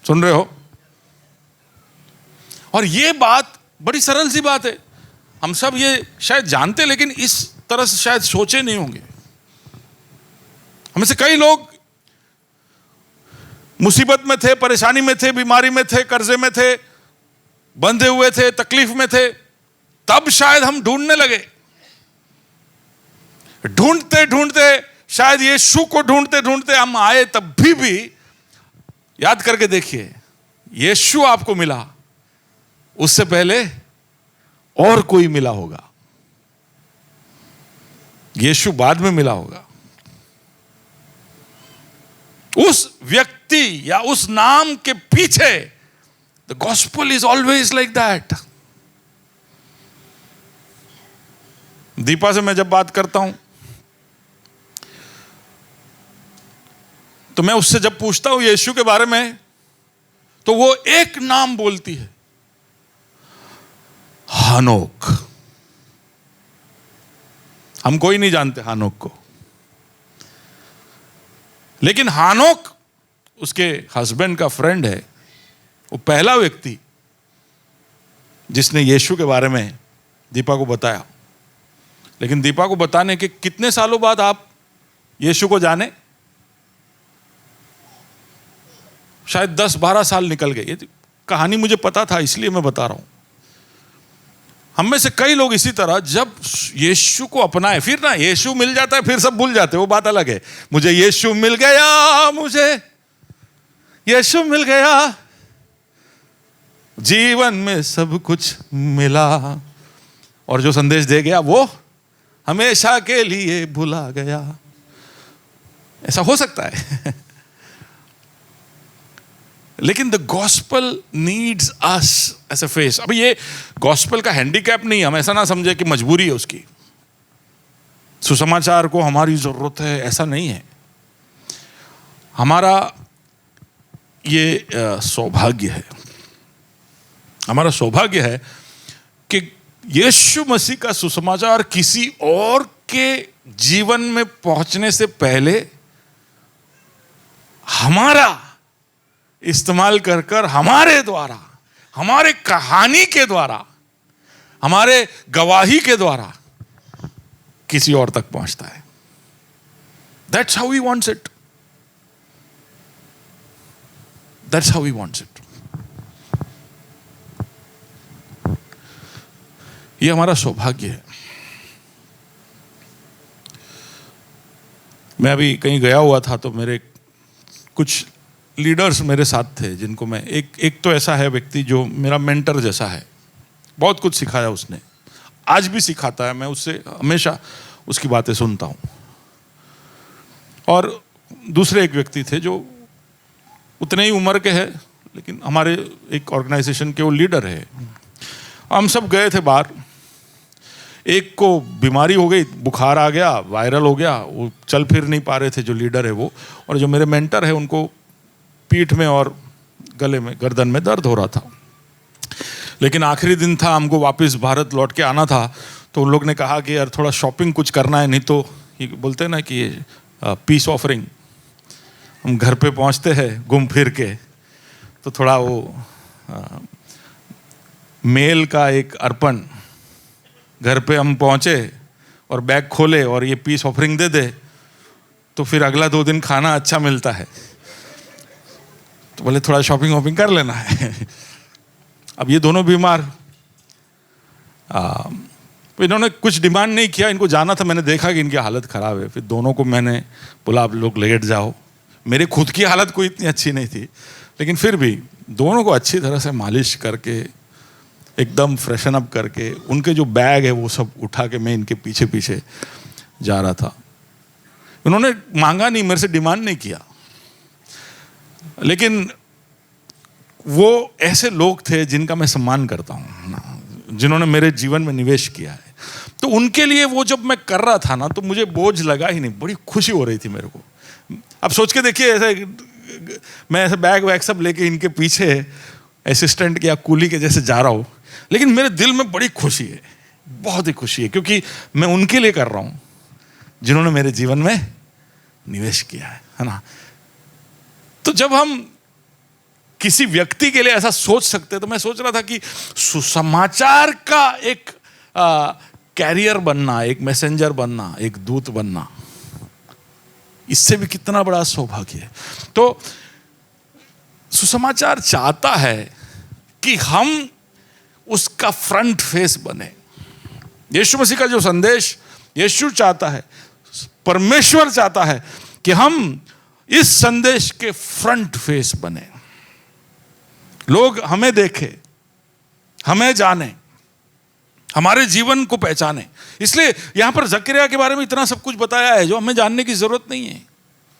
सुन रहे हो? और ये बात बड़ी सरल सी बात है, हम सब ये शायद जानते, लेकिन इस तरह से शायद सोचे नहीं होंगे। हमें से कई लोग मुसीबत में थे, परेशानी में थे, बीमारी में थे, कर्जे में थे, बंधे हुए थे, तकलीफ में थे, तब शायद हम ढूंढने लगे। ढूंढते ढूंढते, शायद यीशु को ढूंढते ढूंढते हम आए, तब भी याद करके देखिए, यीशु आपको मिला, उससे पहले और कोई मिला होगा, यीशु बाद में मिला होगा। उस व्यक्ति या उस नाम के पीछे the gospel is always like that. Deepa से मैं जब बात करता हूं तो मैं उससे जब पूछता हूं यीशु के बारे में, तो वो एक नाम बोलती है, हानोक। हम कोई नहीं जानते हानोक को, लेकिन हानोक उसके हस्बैंड का फ्रेंड है। वो पहला व्यक्ति जिसने यीशु के बारे में दीपा को बताया। लेकिन दीपा को बताने के कितने सालों बाद आप यीशु को जाने? शायद 10-12 साल निकल गए। ये कहानी मुझे पता था, इसलिए मैं बता रहा हूं। हम में से कई लोग इसी तरह जब यीशु को अपनाए, फिर ना यीशु मिल जाता है, फिर सब भूल जाते हैं, वो बात अलग है। मुझे यीशु मिल गया, मुझे यीशु मिल गया, जीवन में सब कुछ मिला, और जो संदेश दे गया वो हमेशा के लिए भुला गया। ऐसा हो सकता है। लेकिन the gospel needs us as a face. अब ये गॉस्पेल का हैंडीकैप नहीं, हम ऐसा ना समझे कि मजबूरी है उसकी। सुसमाचार को हमारी जरूरत है, ऐसा नहीं है। हमारा ये सौभाग्य है, हमारा सौभाग्य है कि यीशु मसीह का सुसमाचार किसी और के जीवन में पहुंचने से पहले हमारा इस्तेमाल कर कर, हमारे द्वारा, हमारे कहानी के द्वारा, हमारे गवाही के द्वारा किसी और तक पहुंचता है। That's how he wants it. That's how he wants it. ये हमारा सौभाग्य है। मैं अभी कहीं गया हुआ था तो मेरे कुछ लीडर्स मेरे साथ थे, जिनको मैं एक तो ऐसा है व्यक्ति जो मेरा मेंटर जैसा है, बहुत कुछ सिखाया उसने, आज भी सिखाता है। मैं उससे हमेशा उसकी बातें सुनता हूँ। और दूसरे एक व्यक्ति थे जो उतने ही उम्र के हैं, लेकिन हमारे एक ऑर्गेनाइजेशन के वो लीडर है। हम सब गए थे बाहर। एक को बीमारी हो गई, बुखार आ गया, वायरल हो गया, वो चल फिर नहीं पा रहे थे जो लीडर है वो। और जो मेरे मेंटर है उनको पीठ में और गले में, गर्दन में दर्द हो रहा था। लेकिन आखिरी दिन था, हमको वापस भारत लौट के आना था, तो उन लोग ने कहा कि यार थोड़ा शॉपिंग कुछ करना है, नहीं तो ये बोलते हैं ना कि ये पीस ऑफरिंग, हम घर पे पहुंचते हैं घूम फिर के, तो थोड़ा वो मेल का एक अर्पण, घर पे हम पहुंचे और बैग खोले और ये पीस ऑफरिंग दे दे, तो फिर अगला 2 दिन खाना अच्छा मिलता है। तो बोले थोड़ा शॉपिंग वॉपिंग कर लेना है। अब ये दोनों बीमार, इन्होंने कुछ डिमांड नहीं किया, इनको जाना था, मैंने देखा कि इनकी हालत ख़राब है, फिर दोनों को मैंने बोला आप लोग लेट जाओ। मेरे खुद की हालत कोई इतनी अच्छी नहीं थी, लेकिन फिर भी दोनों को अच्छी तरह से मालिश करके, एकदम फ्रेशन अप करके, उनके जो बैग है वो सब उठा के मैं इनके पीछे पीछे जा रहा था। उन्होंने मांगा नहीं, मेरे से डिमांड नहीं किया, लेकिन वो ऐसे लोग थे जिनका मैं सम्मान करता हूँ, जिन्होंने मेरे जीवन में निवेश किया है। तो उनके लिए वो जब मैं कर रहा था ना, तो मुझे बोझ लगा ही नहीं, बड़ी खुशी हो रही थी मेरे को। अब सोच के देखिए, ऐसे मैं ऐसे बैग वैग सब लेके इनके पीछे असिस्टेंट के या कूली के जैसे जा रहा हूँ, लेकिन मेरे दिल में बड़ी खुशी है, बहुत ही खुशी है, क्योंकि मैं उनके लिए कर रहा हूँ जिन्होंने मेरे जीवन में निवेश किया है ना। तो जब हम किसी व्यक्ति के लिए ऐसा सोच सकते हैं, तो मैं सोच रहा था कि सुसमाचार का एक कैरियर बनना, एक मैसेंजर बनना, एक दूत बनना, इससे भी कितना बड़ा सौभाग्य है। तो सुसमाचार चाहता है कि हम उसका फ्रंट फेस बने। यीशु मसीह का जो संदेश यीशु चाहता है, परमेश्वर चाहता है कि हम इस संदेश के फ्रंट फेस बने, लोग हमें देखें, हमें जाने, हमारे जीवन को पहचाने। इसलिए यहां पर जकरिया के बारे में इतना सब कुछ बताया है जो हमें जानने की जरूरत नहीं है,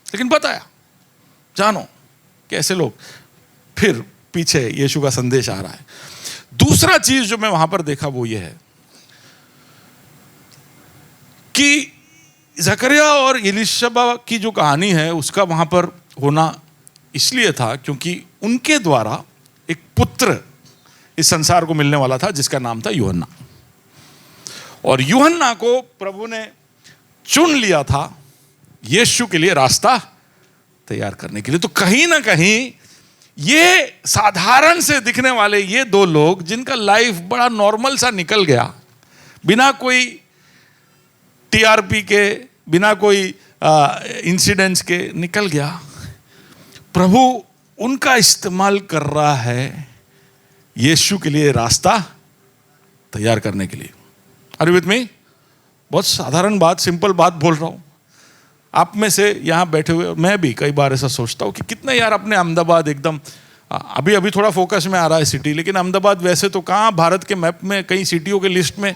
लेकिन बताया, जानो कैसे लोग। फिर पीछे यीशु का संदेश आ रहा है। दूसरा चीज जो मैं वहां पर देखा वो ये है कि जकरिया और एलीशबा की जो कहानी है उसका वहां पर होना इसलिए था क्योंकि उनके द्वारा एक पुत्र इस संसार को मिलने वाला था जिसका नाम था यूहन्ना। और यूहन्ना को प्रभु ने चुन लिया था यीशु के लिए रास्ता तैयार करने के लिए। तो कहीं ना कहीं ये साधारण से दिखने वाले ये दो लोग जिनका लाइफ बड़ा नॉर्मल सा निकल गया, बिना कोई टीआरपी के, बिना कोई इंसिडेंट्स के निकल गया, प्रभु उनका इस्तेमाल कर रहा है यीशु के लिए रास्ता तैयार करने के लिए। Are you with me? बहुत साधारण बात, सिंपल बात बोल रहा हूं। आप में से यहां बैठे हुए, मैं भी कई बार ऐसा सोचता हूं कि कितना यार अपने अहमदाबाद एकदम अभी अभी थोड़ा फोकस में आ रहा है सिटी, लेकिन अहमदाबाद वैसे तो कहां भारत के मैप में कई सिटियों के लिस्ट में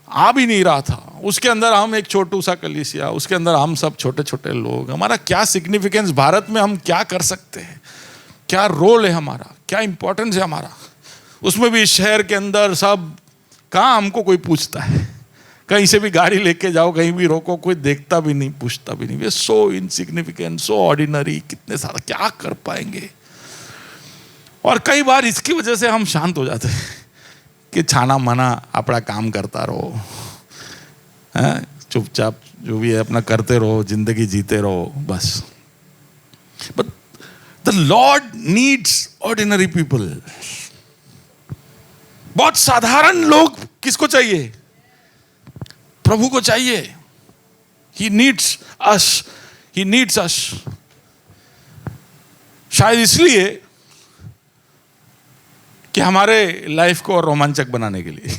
आ भी नहीं रहा था। उसके अंदर हम एक छोटू सा कलीसिया, उसके अंदर हम सब छोटे छोटे लोग, हमारा क्या सिग्निफिकेंस भारत में, हम क्या कर सकते हैं, क्या रोल है हमारा, क्या इंपॉर्टेंस है हमारा। उसमें भी शहर के अंदर सब, कहाँ हमको कोई पूछता है, कहीं से भी गाड़ी लेके जाओ, कहीं भी रोको, कोई देखता भी नहीं, पूछता भी नहीं। वे सो इनसिग्निफिकेंट, सो ऑर्डिनरी, कितने सारा क्या कर पाएंगे। और कई बार इसकी वजह से हम शांत हो जाते हैं कि छाना माना अपना काम करता रहो, चुपचाप जो भी है अपना करते रहो, जिंदगी जीते रहो बस। But the Lord needs ordinary people. बहुत साधारण लोग किसको चाहिए? प्रभु को चाहिए। He needs us, he needs अस। शायद इसलिए कि हमारे लाइफ को और रोमांचक बनाने के लिए।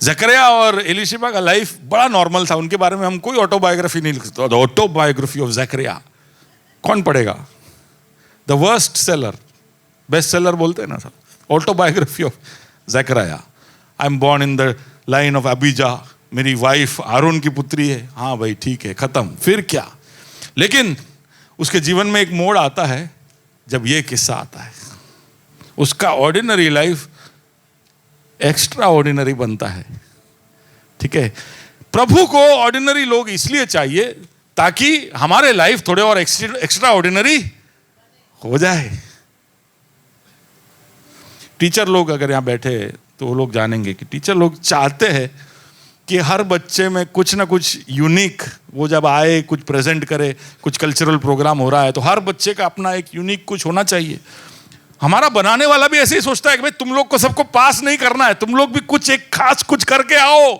जकरिया और एलीशिबा का लाइफ बड़ा नॉर्मल था, उनके बारे में हम कोई ऑटोबायोग्राफी नहीं लिखते। द ऑटोबायोग्राफी ऑफ जकरिया कौन पढ़ेगा? The worst seller, best seller बोलते हैं ना सर, ऑटोबायोग्राफी ऑफ जकरिया। I am born in the line of Abijah, मेरी वाइफ हारून की पुत्री है। हाँ भाई ठीक है, खत्म, फिर क्या? लेकिन उसके जीवन में एक मोड़ आता है जब ये किस्सा आता है। उसका ऑर्डिनरी लाइफ एक्स्ट्रा ऑर्डिनरी बनता है। ठीक है, प्रभु को ऑर्डिनरी लोग इसलिए चाहिए ताकि हमारे लाइफ थोड़े और एक्स्ट्रा ऑर्डिनरी हो जाए। टीचर लोग अगर यहां बैठे तो वो लोग जानेंगे कि टीचर लोग चाहते हैं कि हर बच्चे में कुछ ना कुछ यूनिक, वो जब आए कुछ प्रेजेंट करे, कुछ कल्चरल प्रोग्राम हो रहा है तो हर बच्चे का अपना एक यूनिक कुछ होना चाहिए। हमारा बनाने वाला भी ऐसे ही सोचता है कि भाई तुम लोग को सबको पास नहीं करना है, तुम लोग भी कुछ एक खास कुछ करके आओ।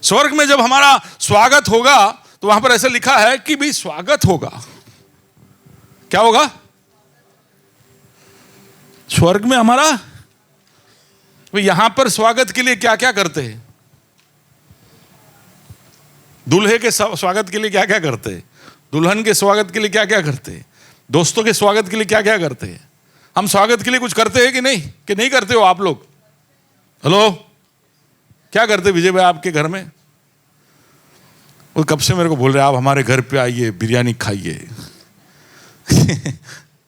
स्वर्ग में जब हमारा स्वागत होगा तो वहां पर ऐसे लिखा है कि भाई स्वागत होगा। क्या होगा स्वर्ग में हमारा? यहां पर स्वागत के लिए क्या क्या करते हैं? दूल्हे के स्वागत के लिए क्या क्या करते हैं? दुल्हन के स्वागत के लिए क्या क्या करते हैं? दोस्तों के स्वागत के लिए क्या क्या करते हैं? हम स्वागत के लिए कुछ करते हैं कि नहीं? कि नहीं करते हो आप लोग? हेलो, क्या करते विजय भाई आपके घर में? वो कब से मेरे को बोल रहे आप हमारे घर पे आइए, बिरयानी खाइए।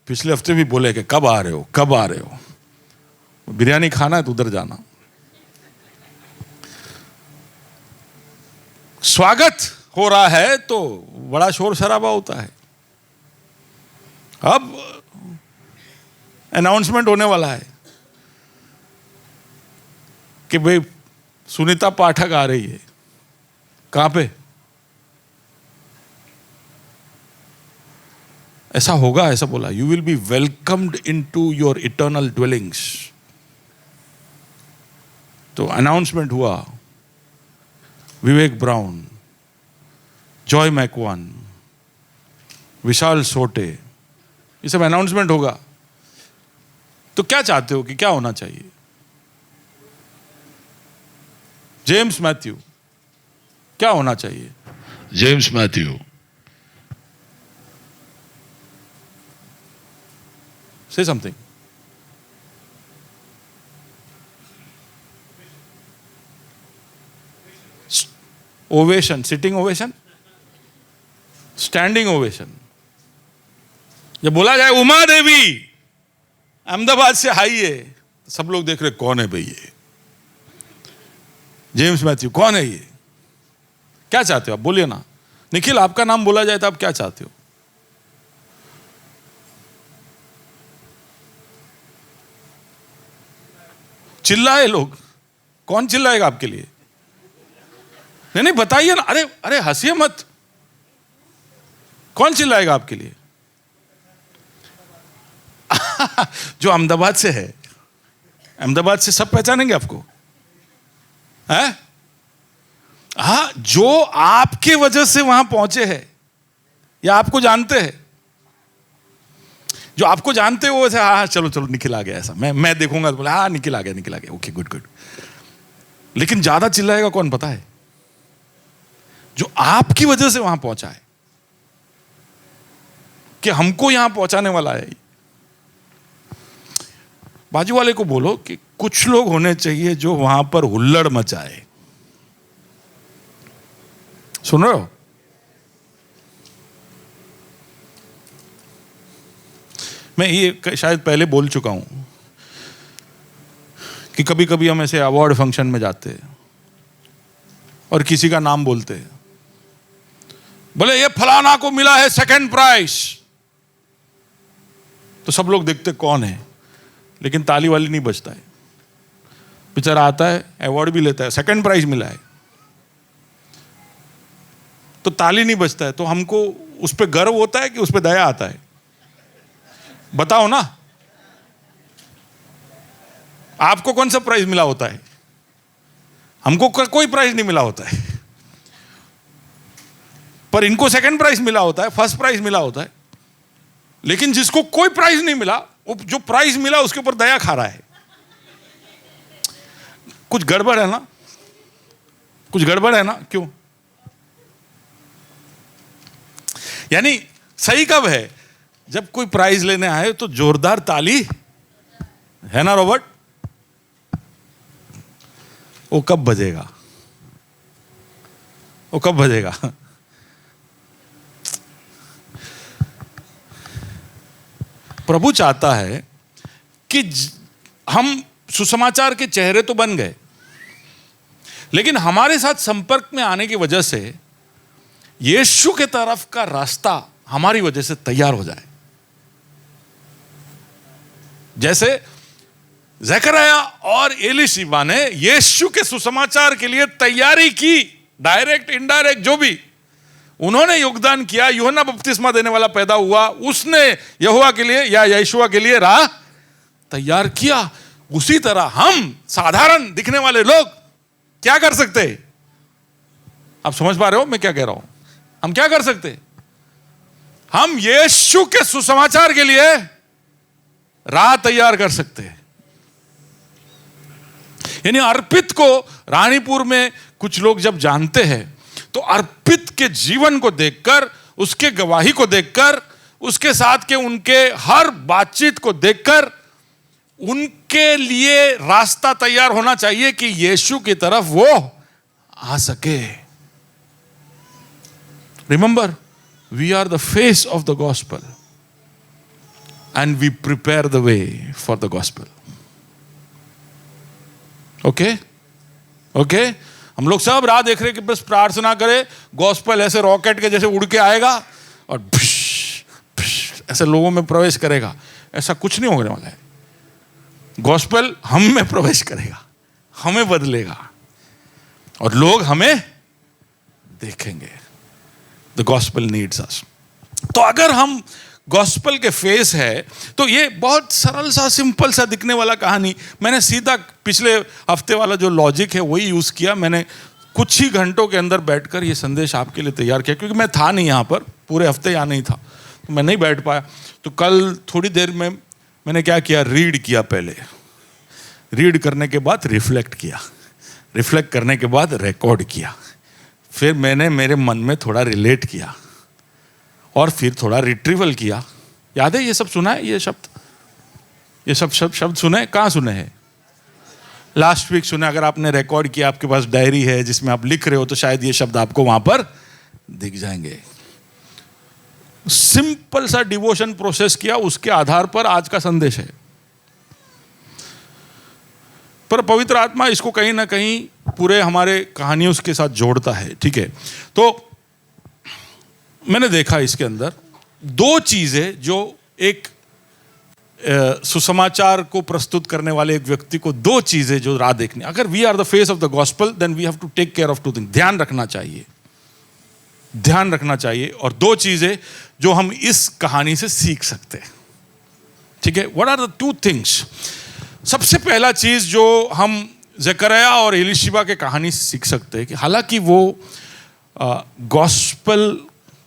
पिछले हफ्ते भी बोले कि कब आ रहे हो, कब आ रहे हो? बिरयानी खाना है तो उधर जाना। स्वागत हो रहा है तो बड़ा शोर शराबा होता है। अब अनाउंसमेंट होने वाला है कि भाई सुनीता पाठक आ रही है। कहां पे? ऐसा होगा, ऐसा बोला, you will be welcomed into your eternal dwellings. तो अनाउंसमेंट हुआ, विवेक ब्राउन, जॉय मैकवान, विशाल सोटे, ये सब अनाउंसमेंट होगा। तो क्या चाहते हो कि क्या होना चाहिए? जेम्स मैथ्यू, क्या होना चाहिए? जेम्स मैथ्यू, से something. Ovation, sitting ovation, standing ovation. जब बोला जाए उमा देवी अहमदाबाद से आई है, तो सब लोग देख रहे कौन है भाई ये? जेम्स मैथ्यू कौन है ये? क्या चाहते हो आप? बोलिए ना। निखिल, आपका नाम बोला जाए तो आप क्या चाहते हो? चिल्लाए लोग, कौन चिल्लाएगा आपके लिए? नहीं नहीं, बताइए ना। अरे अरे, हंसिए मत। कौन चिल्लाएगा आपके लिए? जो अहमदाबाद से है। अहमदाबाद से सब पहचानेंगे आपको, हैं? हाँ, जो आपके वजह से वहां पहुंचे हैं या आपको जानते हैं। जो आपको जानते हो वैसे, हाँ चलो चलो निखिल आ गया, ऐसा मैं देखूंगा तो बोला हाँ निखिल आ गया, ओके गुड गुड। लेकिन ज्यादा चिल्लाएगा कौन पता है? जो आपकी वजह से वहां पहुंचा है, कि हमको यहां पहुंचाने वाला है। बाजू वाले को बोलो कि कुछ लोग होने चाहिए जो वहां पर हुल्लड़ मचाए। सुन रहे हो? मैं ये शायद पहले बोल चुका हूं कि कभी कभी हम ऐसे अवार्ड फंक्शन में जाते हैं और किसी का नाम बोलते हैं, बोले ये फलाना को मिला है सेकंड प्राइज, तो सब लोग देखते कौन है, लेकिन ताली वाली नहीं बजता है। बेचारा आता है, अवार्ड भी लेता है, सेकंड प्राइज मिला है, तो ताली नहीं बजता है। तो हमको उस पर गर्व होता है कि उस पर दया आता है? बताओ ना, आपको कौन सा प्राइज मिला होता है? हमको कोई प्राइज नहीं मिला होता है, पर इनको सेकंड प्राइज मिला होता है, फर्स्ट प्राइज मिला होता है। लेकिन जिसको कोई प्राइज नहीं मिला, वो जो प्राइज मिला उसके ऊपर दया खा रहा है। कुछ गड़बड़ है ना? कुछ गड़बड़ है ना? क्यों? यानी सही कब है? जब कोई प्राइज लेने आए तो जोरदार ताली, है ना रॉबर्ट? वो कब बजेगा? वो कब बजेगा? प्रभु चाहता है कि हम सुसमाचार के चेहरे तो बन गए, लेकिन हमारे साथ संपर्क में आने की वजह से यीशु के तरफ का रास्ता हमारी वजह से तैयार हो जाए। जैसे ज़करिया और एलीशिबा ने यीशु के सुसमाचार के लिए तैयारी की, डायरेक्ट इनडायरेक्ट जो भी उन्होंने योगदान किया। यूहन्ना बपतिस्मा देने वाला पैदा हुआ, उसने यहोवा के लिए या यीशुआ के लिए राह तैयार किया। उसी तरह हम साधारण दिखने वाले लोग क्या कर सकते? आप समझ पा रहे हो मैं क्या कह रहा हूं? हम क्या कर सकते? हम यीशु के सुसमाचार के लिए राह तैयार कर सकते हैं। यानी अर्पित को रानीपुर में कुछ लोग जब जानते हैं, तो अर्पित के जीवन को देखकर, उसके गवाही को देखकर, उसके साथ के उनके हर बातचीत को देखकर उनके लिए रास्ता तैयार होना चाहिए कि यीशु की तरफ वो आ सके। Remember, we are the face of the gospel and we prepare the way for the gospel. Okay okay, हम लोग सब राह देख रहे कि बस प्रार्थना करें, गॉस्पेल ऐसे रॉकेट के जैसे उड़ के आएगा और भिश, भिश, ऐसे लोगों में प्रवेश करेगा। ऐसा कुछ नहीं होने वाला है। गॉस्पेल हम में प्रवेश करेगा, हमें बदलेगा और लोग हमें देखेंगे। द गॉस्पेल नीड्स अस। तो अगर हम गॉस्पेल के फेस है, तो ये बहुत सरल सा, सिंपल सा दिखने वाला कहानी, मैंने सीधा पिछले हफ्ते वाला जो लॉजिक है वही यूज किया। मैंने कुछ ही घंटों के अंदर बैठकर ये संदेश आपके लिए तैयार किया, क्योंकि मैं था नहीं यहाँ पर, पूरे हफ्ते यहाँ नहीं था। मैं नहीं बैठ पाया। तो कल थोड़ी देर में मैंने क्या किया, रीड किया। पहले रीड करने के बाद रिफ्लेक्ट किया, रिफ्लेक्ट करने के बाद रिकॉर्ड किया, फिर मैंने मेरे मन में थोड़ा रिलेट किया और फिर थोड़ा रिट्रीवल किया। याद है ये सब सुना है, ये सब शब्द सुने? कहाँ सुने हैं? लास्ट वीक सुने। अगर आपने रिकॉर्ड किया, आपके पास डायरी है जिसमें आप लिख रहे हो, तो शायद ये शब्द आपको वहां पर दिख जाएंगे। सिंपल सा डिवोशन प्रोसेस किया, उसके आधार पर आज का संदेश है। पर पवित्र आत्मा इसको कहीं ना कहीं पूरे हमारे कहानियों के साथ जोड़ता है। ठीक है, तो मैंने देखा इसके अंदर दो चीजें जो एक सुसमाचार को प्रस्तुत करने वाले एक व्यक्ति को, दो चीजें जो राह देखनी। अगर we are the face of the gospel, then we have to take care of two things. ध्यान रखना चाहिए, ध्यान रखना चाहिए। और दो चीजें जो हम इस कहानी से सीख सकते हैं। ठीक है, what are the two things? सबसे पहला चीज जो हम जकरया और एलीशिबा के कहानी से सीख सकते हैं कि हालांकि वो गॉस्पेल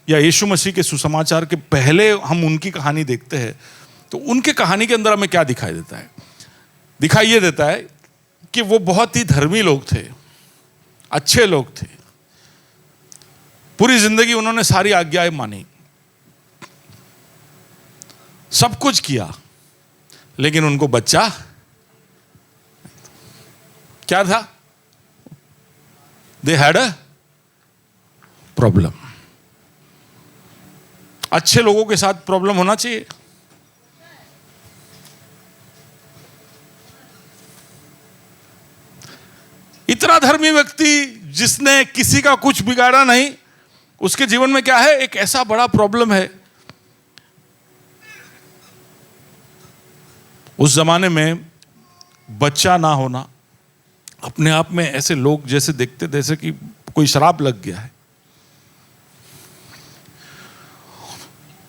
या यीशु मसीह के सुसमाचार के पहले हम उनकी कहानी देखते हैं, तो उनके कहानी के अंदर हमें क्या दिखाई देता है? दिखाई ये देता है कि वो बहुत ही धर्मी लोग थे, अच्छे लोग थे। पूरी जिंदगी उन्होंने सारी आज्ञाएं मानी, सब कुछ किया, लेकिन उनको बच्चा क्या था? They had a problem. अच्छे लोगों के साथ प्रॉब्लम होना चाहिए। इतना धर्मी व्यक्ति जिसने किसी का कुछ बिगाड़ा नहीं, उसके जीवन में क्या है? एक ऐसा बड़ा प्रॉब्लम है। उस जमाने में बच्चा ना होना अपने आप में ऐसे लोग जैसे देखते जैसे कि कोई शराब लग गया है।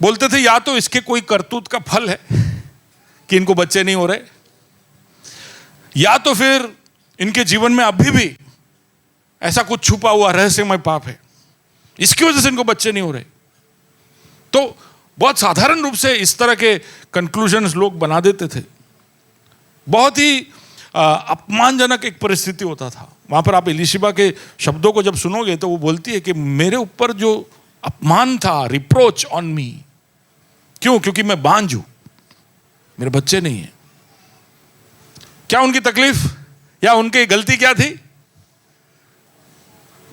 बोलते थे या तो इसके कोई करतूत का फल है कि इनको बच्चे नहीं हो रहे, या तो फिर इनके जीवन में अभी भी ऐसा कुछ छुपा हुआ रहस्यमय पाप है, इसकी वजह से इनको बच्चे नहीं हो रहे। तो बहुत साधारण रूप से इस तरह के कंक्लूजन्स लोग बना देते थे। बहुत ही अपमानजनक एक परिस्थिति होता था वहां पर। आप एलीशिबा के शब्दों को जब सुनोगे तो वो बोलती है कि मेरे ऊपर जो अपमान था, रिप्रोच ऑन मी, क्यों? क्योंकि मैं बांझ हूं, मेरे बच्चे नहीं है। क्या उनकी तकलीफ या उनकी गलती क्या थी?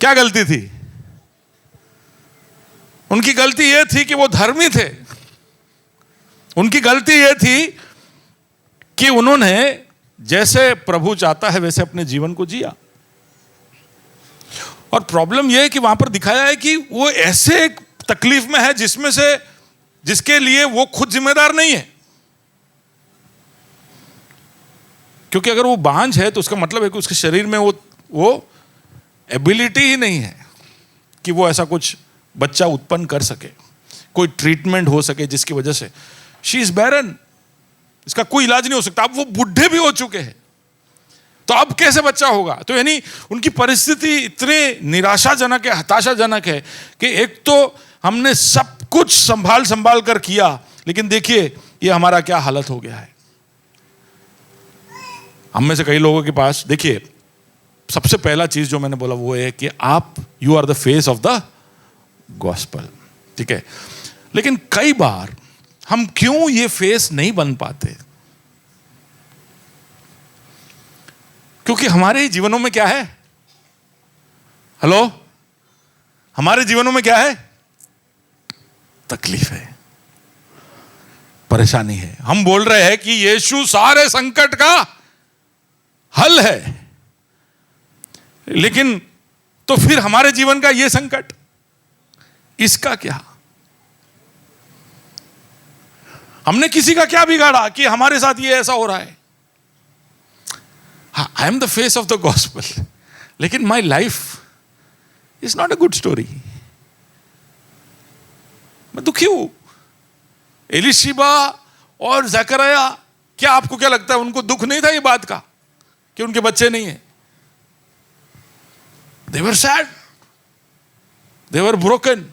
क्या गलती थी? उनकी गलती यह थी कि वो धर्मी थे। उनकी गलती यह थी कि उन्होंने जैसे प्रभु चाहता है वैसे अपने जीवन को जिया। और प्रॉब्लम यह है कि वहां पर दिखाया है कि वो ऐसे एक तकलीफ में है जिसके लिए वो खुद जिम्मेदार नहीं है। क्योंकि अगर वो बांझ है तो उसका मतलब है कि उसके शरीर में वो एबिलिटी ही नहीं है कि वो ऐसा कुछ बच्चा उत्पन्न कर सके, कोई ट्रीटमेंट हो सके जिसकी वजह से शी इज बैरन, इसका कोई इलाज नहीं हो सकता। अब वो बुढ़े भी हो चुके हैं, तो अब कैसे बच्चा होगा? तो यानी उनकी परिस्थिति इतनी निराशाजनक है, हताशाजनक है कि एक तो हमने सब कुछ संभाल कर किया, लेकिन देखिए ये हमारा क्या हालत हो गया है। हम में से कई लोगों के पास, देखिए सबसे पहला चीज जो मैंने बोला वो है कि आप you are the face of the gospel. ठीक है, लेकिन कई बार हम क्यों ये फेस नहीं बन पाते? क्योंकि हमारे जीवनों में क्या है? हेलो, हमारे जीवनों में क्या है? तकलीफ है, परेशानी है। हम बोल रहे हैं कि यीशु सारे संकट का हल है, लेकिन तो फिर हमारे जीवन का यह संकट, इसका क्या? हमने किसी का क्या बिगाड़ा कि हमारे साथ ये ऐसा हो रहा है? I am the face of the gospel, लेकिन my life is not a good story. मैं दुखी हूं। एलीशिबा और जकरया, क्या आपको क्या लगता है उनको दुख नहीं था ये बात का कि उनके बच्चे नहीं है? They were sad, they were broken।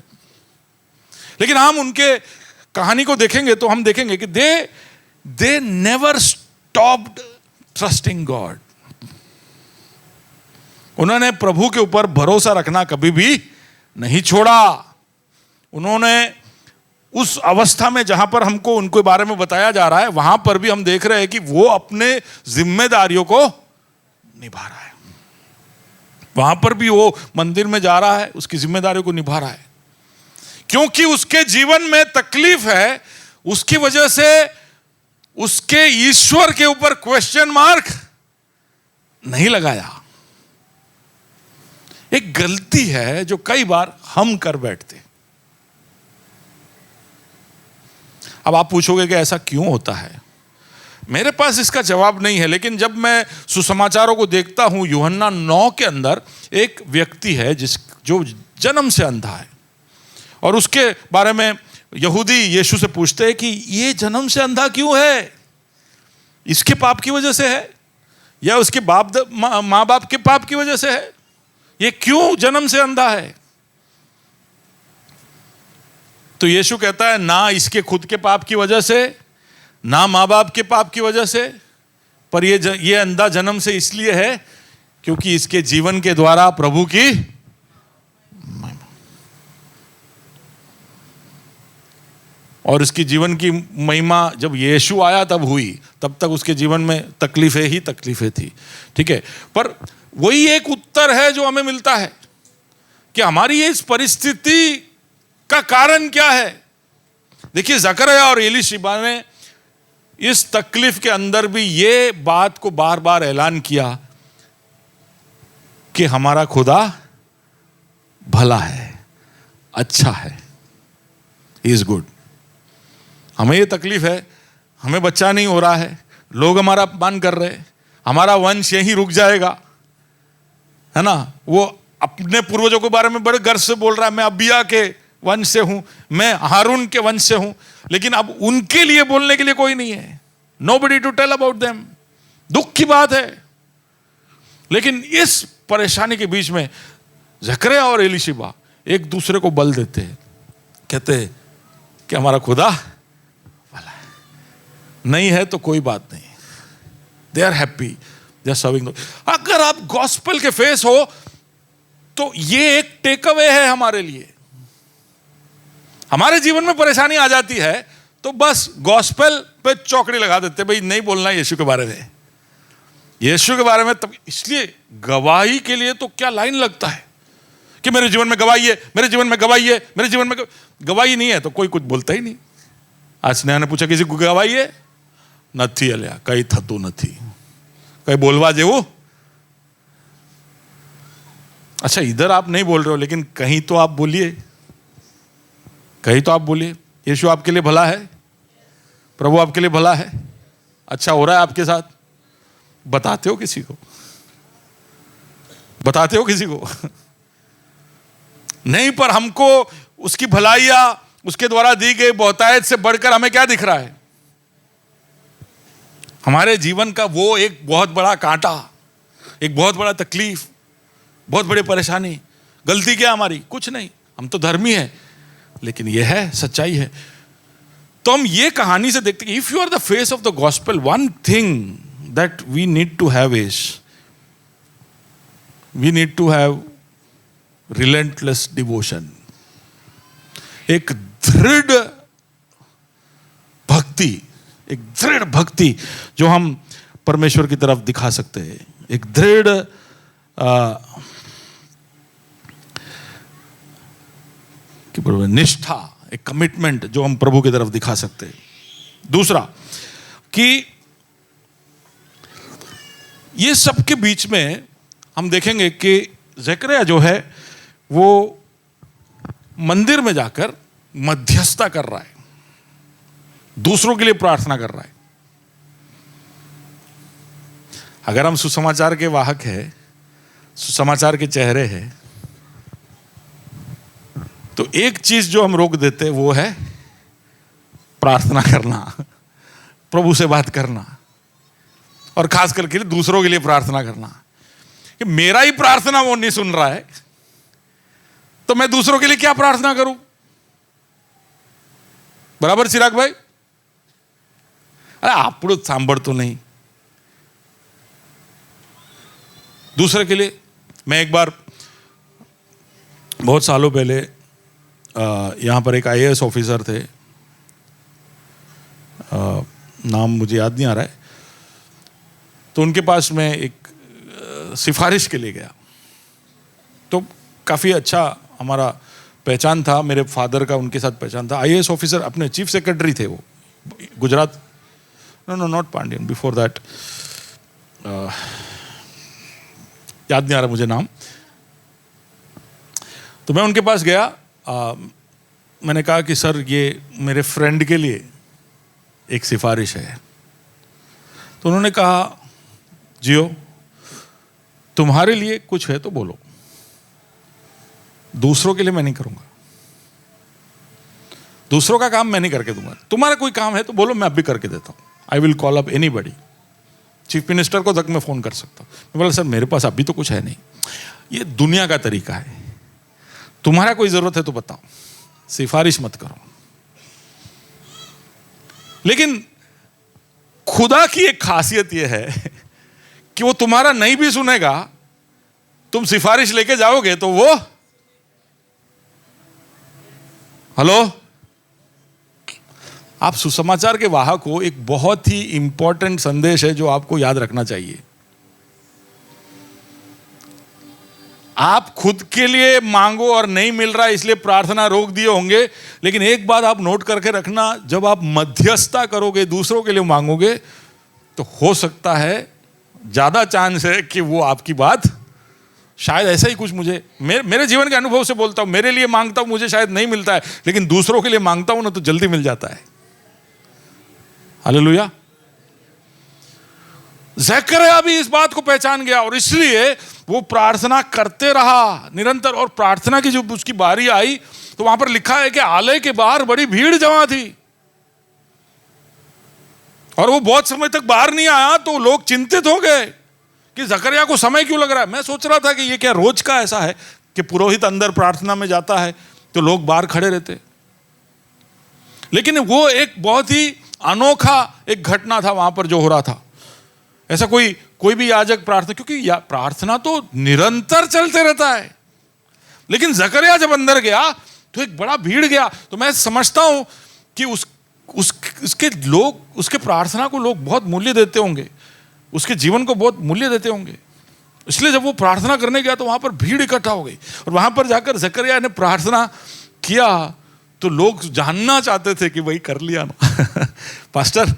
लेकिन हम उनके कहानी को देखेंगे तो हम देखेंगे कि they never stopped trusting God. उन्होंने प्रभु के ऊपर भरोसा रखना कभी भी नहीं छोड़ा। उन्होंने उस अवस्था में जहां पर हमको उनके बारे में बताया जा रहा है, वहां पर भी हम देख रहे हैं कि वो अपने जिम्मेदारियों को निभा रहा है। वहां पर भी वो मंदिर में जा रहा है, उसकी जिम्मेदारियों को निभा रहा है, क्योंकि उसके जीवन में तकलीफ है। उसकी वजह से उसके ईश्वर के ऊपर क्वेश्चन मार्क नहीं लगाया। एक गलती है जो कई बार हम कर बैठते। अब आप पूछोगे कि ऐसा क्यों होता है? मेरे पास इसका जवाब नहीं है, लेकिन जब मैं सुसमाचारों को देखता हूं, यूहन्ना 9 के अंदर एक व्यक्ति है जो जन्म से अंधा है, और उसके बारे में यहूदी यीशु से पूछते हैं कि ये जन्म से अंधा क्यों है? इसके पाप की वजह से है या उसके माँ बाप के पाप की वजह से है? ये क्यों जन्म से अंधा है? तो यीशु कहता है ना इसके खुद के पाप की वजह से, ना माँ बाप के पाप की वजह से, पर ये अंधा जन्म से इसलिए है क्योंकि इसके जीवन के द्वारा प्रभु की महिमा, और इसकी जीवन की महिमा जब यीशु आया तब हुई, तब तक उसके जीवन में तकलीफें ही तकलीफें थी। ठीक है, पर वही एक उत्तर है जो हमें मिलता है कि हमारी इस परिस्थिति का कारण क्या है। देखिए, जकरया और एलीशिबा ने इस तकलीफ के अंदर भी ये बात को बार बार ऐलान किया कि हमारा खुदा भला है, अच्छा है, ही इज गुड। हमें ये तकलीफ है, हमें बच्चा नहीं हो रहा है, लोग हमारा अपमान कर रहे, हमारा वंश यहीं रुक जाएगा, है ना। वो अपने पूर्वजों के बारे में बड़े गर्व से बोल रहा है, मैं अबिया के वंश से हूं, मैं हारून के वंश से हूं, लेकिन अब उनके लिए बोलने के लिए कोई नहीं है। Nobody to tell about them. दुख की बात है। लेकिन इस परेशानी के बीच में जकरया और एलीशिबा एक दूसरे को बल देते हैं, कहते हैं कि हमारा खुदा भला है, नहीं है तो कोई बात नहीं, they are happy, they are serving. अगर आप गॉस्पेल के फेस हो तो ये एक टेक अवे है हमारे लिए। हमारे जीवन में परेशानी आ जाती है तो बस गॉस्पेल पे चौकड़ी लगा देते, भाई नहीं बोलना यीशु के बारे में, यीशु के बारे में। तब इसलिए गवाही के लिए तो क्या लाइन लगता है कि मेरे जीवन में गवाही है, मेरे जीवन में गवाही है, मेरे जीवन में गवाही नहीं है तो कोई कुछ बोलता ही नहीं। आज स्नेहा ने पूछा किसी को गवाही है? नथी अल्या, कई थतू नथी, कई बोलवा जेवू। अच्छा, इधर आप नहीं बोल रहे हो, लेकिन कहीं तो आप बोलिए, कहीं तो आप बोलिए। यीशु आपके लिए भला है, प्रभु आपके लिए भला है, अच्छा हो रहा है आपके साथ। बताते हो किसी को? बताते हो किसी को? नहीं, पर हमको उसकी भलाइया, उसके द्वारा दी गई बहुतायत से बढ़कर हमें क्या दिख रहा है? हमारे जीवन का वो एक बहुत बड़ा कांटा, एक बहुत बड़ा तकलीफ, बहुत बड़ी परेशानी। गलती क्या हमारी? कुछ नहीं, हम तो धर्मी हैं, लेकिन यह है सच्चाई है। तो हम ये कहानी से देखते हैं, if you are the face of the gospel, one thing that we need to have is we need to have relentless devotion. एक दृढ़ भक्ति, एक दृढ़ भक्ति जो हम परमेश्वर की तरफ दिखा सकते हैं, एक दृढ़ निष्ठा, एक कमिटमेंट जो हम प्रभु की तरफ दिखा सकते हैं। दूसरा कि ये सब के बीच में हम देखेंगे कि जकरया जो है वो मंदिर में जाकर मध्यस्थता कर रहा है, दूसरों के लिए प्रार्थना कर रहा है। अगर हम सुसमाचार के वाहक हैं, सुसमाचार के चेहरे हैं, तो एक चीज जो हम रोक देते हैं वो है प्रार्थना करना, प्रभु से बात करना, और खास करके दूसरों के लिए प्रार्थना करना। कि मेरा ही प्रार्थना वो नहीं सुन रहा है तो मैं दूसरों के लिए क्या प्रार्थना करूं? बराबर चिराग भाई? अरे આપણું સાંભળતો नहीं। दूसरे के लिए मैं एक बार बहुत सालों पहले यहाँ पर एक आईएएस ऑफिसर थे, नाम मुझे याद नहीं आ रहा है, तो उनके पास मैं एक सिफारिश के लिए गया। तो काफ़ी अच्छा हमारा पहचान था, मेरे फादर का उनके साथ पहचान था। आईएएस ऑफिसर, अपने चीफ सेक्रेटरी थे वो, Gujarat, no not Pandian, before that, याद नहीं आ रहा मुझे नाम। तो मैं उनके पास गया, मैंने कहा कि सर ये मेरे फ्रेंड के लिए एक सिफारिश है। तो उन्होंने कहा जियो तुम्हारे लिए कुछ है तो बोलो, दूसरों के लिए मैं नहीं करूंगा, दूसरों का काम मैं नहीं करके दूंगा, तुम्हारा कोई काम है तो बोलो, मैं अब भी करके देता हूं। I will call up anybody, chief minister को तक मैं फोन कर सकता हूं। मैं बोला सर मेरे पास अभी तो कुछ है नहीं, ये दुनिया का तरीका है, तुम्हारा कोई जरूरत है तो बताओ, सिफारिश मत करो। लेकिन खुदा की एक खासियत यह है कि वो तुम्हारा नहीं भी सुनेगा, तुम सिफारिश लेके जाओगे तो वो, हेलो, आप सुसमाचार के वाहक हो। एक बहुत ही इंपॉर्टेंट संदेश है जो आपको याद रखना चाहिए। आप खुद के लिए मांगो और नहीं मिल रहा है इसलिए प्रार्थना रोक दिए होंगे, लेकिन एक बात आप नोट करके रखना, जब आप मध्यस्थता करोगे, दूसरों के लिए मांगोगे, तो हो सकता है, ज्यादा चांस है कि वो आपकी बात, शायद ऐसा ही कुछ मुझे, मेरे जीवन के अनुभव से बोलता हूं, मेरे लिए मांगता हूं मुझे शायद नहीं मिलता है, लेकिन दूसरों के लिए मांगता हूं ना तो जल्दी मिल जाता है। हालेलुया। ज़करिया भी इस बात को पहचान गया और इसलिए वो प्रार्थना करते रहा निरंतर। और प्रार्थना की जब उसकी बारी आई तो वहां पर लिखा है कि आलय के बाहर बड़ी भीड़ जमा थी और वो बहुत समय तक बाहर नहीं आया, तो लोग चिंतित हो गए कि ज़करिया को समय क्यों लग रहा है। मैं सोच रहा था कि ये क्या रोज का ऐसा है कि पुरोहित अंदर प्रार्थना में जाता है तो लोग बाहर खड़े रहते, लेकिन वो एक बहुत ही अनोखा एक घटना था वहां पर जो हो रहा था। ऐसा कोई भी याजक प्रार्थना, क्योंकि प्रार्थना तो निरंतर चलते रहता है, लेकिन ज़करिया जब अंदर गया तो एक बड़ा भीड़ गया। तो मैं समझता हूं कि उसके लोग, उसके प्रार्थना को लोग बहुत मूल्य देते होंगे, उसके जीवन को बहुत मूल्य देते होंगे। इसलिए जब वो प्रार्थना करने गया तो वहां पर भीड़ इकट्ठा हो गई और वहां पर जाकर ज़करिया ने प्रार्थना किया तो लोग जानना चाहते थे कि भाई कर लिया ना पास्टर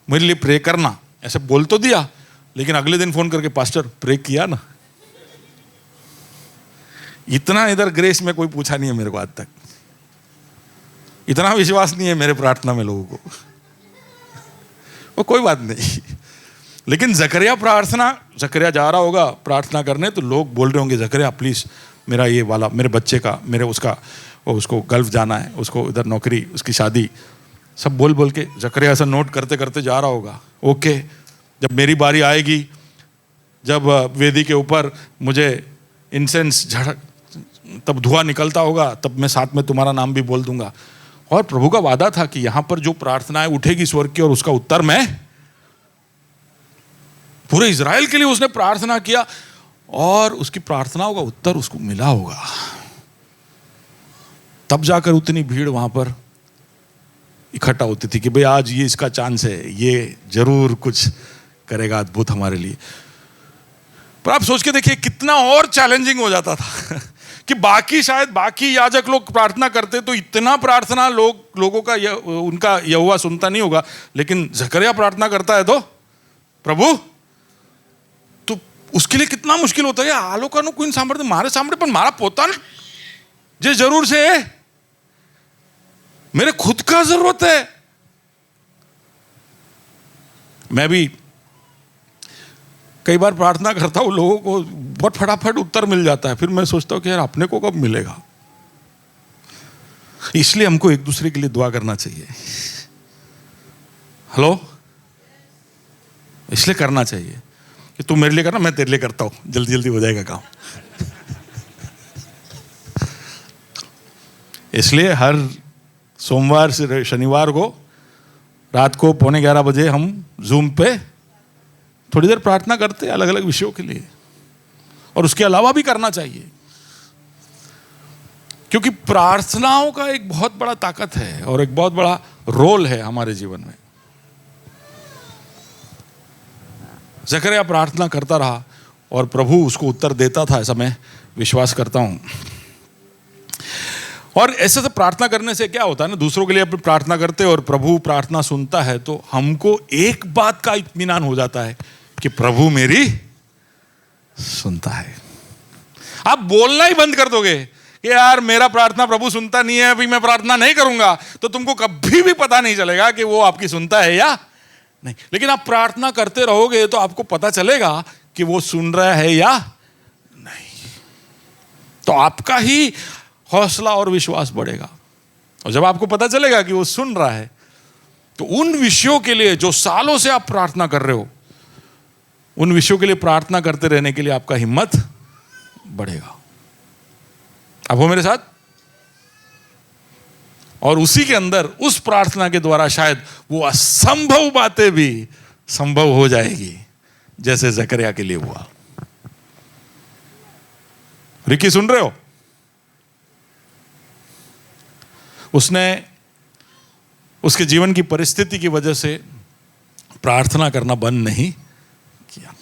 मेरे लिए प्रे करना, ऐसे बोल तो दिया, लेकिन अगले दिन फोन करके पास्टर प्रे किया ना। इतना इधर ग्रेस में कोई पूछा नहीं है मेरे को आज तक, इतना विश्वास नहीं है मेरे प्रार्थना में लोगों को। वो कोई बात नहीं, लेकिन ज़करिया जा रहा होगा प्रार्थना करने तो लोग बोल रहे होंगे ज़करिया प्लीज मेरा ये वाला, मेरे बच्चे का, मेरे उसको गल्फ जाना है, उसको इधर नौकरी, उसकी शादी, सब बोल बोल के ज़करिया ऐसा नोट करते करते जा रहा होगा। ओके, जब मेरी बारी आएगी, जब वेदी के ऊपर मुझे इंसेंस तब धुआं निकलता होगा, तब मैं साथ में तुम्हारा नाम भी बोल दूंगा। और प्रभु का वादा था कि यहां पर जो प्रार्थनाएं उठेगी स्वर्ग की और उसका उत्तर मैं, पूरे इज़राइल के लिए उसने प्रार्थना किया और उसकी प्रार्थनाओं का उत्तर उसको मिला होगा। तब जाकर उतनी भीड़ वहां पर इकट्ठा होती थी कि भाई आज ये इसका चांस है, ये जरूर कुछ करेगा अद्भुत हमारे लिए। पर आप सोच के देखिए कितना और चैलेंजिंग हो जाता था कि बाकी याजक लोग प्रार्थना करते तो इतना प्रार्थना लोगों का उनका यहोवा सुनता नहीं होगा, लेकिन ज़करिया प्रार्थना करता है तो प्रभु, तो उसके लिए कितना मुश्किल होता है। आलो का कोई सांभळते मारे सांभळे पण मारा पोताने जे जरूर से मेरे खुद का जरूरत है। मैं भी कई बार प्रार्थना करता हूं, लोगों को बहुत फटाफट उत्तर मिल जाता है, फिर मैं सोचता हूं कि यार अपने को कब मिलेगा। इसलिए हमको एक दूसरे के लिए दुआ करना चाहिए। हेलो, इसलिए करना चाहिए कि तू मेरे लिए करना, मैं तेरे लिए करता हूं, जल्दी जल्दी हो जाएगा काम। इसलिए हर सोमवार से शनिवार को रात को 11:15 हम जूम पे थोड़ी देर प्रार्थना करते हैं अलग अलग विषयों के लिए, और उसके अलावा भी करना चाहिए, क्योंकि प्रार्थनाओं का एक बहुत बड़ा ताकत है और एक बहुत बड़ा रोल है हमारे जीवन में। जकरिया प्रार्थना करता रहा और प्रभु उसको उत्तर देता था, ऐसा मैं विश्वास करता हूं। और ऐसे से प्रार्थना करने से क्या होता है ना, दूसरों के लिए अपनी प्रार्थना करते और प्रभु प्रार्थना सुनता है, तो हमको एक बात का इत्मीनान हो जाता है कि प्रभु मेरी सुनता है। आप बोलना ही बंद कर दोगे कि यार मेरा प्रार्थना प्रभु सुनता नहीं है, अभी मैं प्रार्थना नहीं करूंगा, तो तुमको कभी भी पता नहीं चलेगा कि वो आपकी सुनता है या नहीं। लेकिन आप प्रार्थना करते रहोगे तो आपको पता चलेगा कि वो सुन रहा है या नहीं, तो आपका ही हौसला और विश्वास बढ़ेगा। और जब आपको पता चलेगा कि वो सुन रहा है, तो उन विषयों के लिए जो सालों से आप प्रार्थना कर रहे हो, उन विषयों के लिए प्रार्थना करते रहने के लिए आपका हिम्मत बढ़ेगा। आप हो मेरे साथ? और उसी के अंदर उस प्रार्थना के द्वारा शायद वो असंभव बातें भी संभव हो जाएगी, जैसे जकरिया के लिए हुआ। रिकी सुन रहे हो? उसने उसके जीवन की परिस्थिति की वजह से प्रार्थना करना बंद नहीं किया,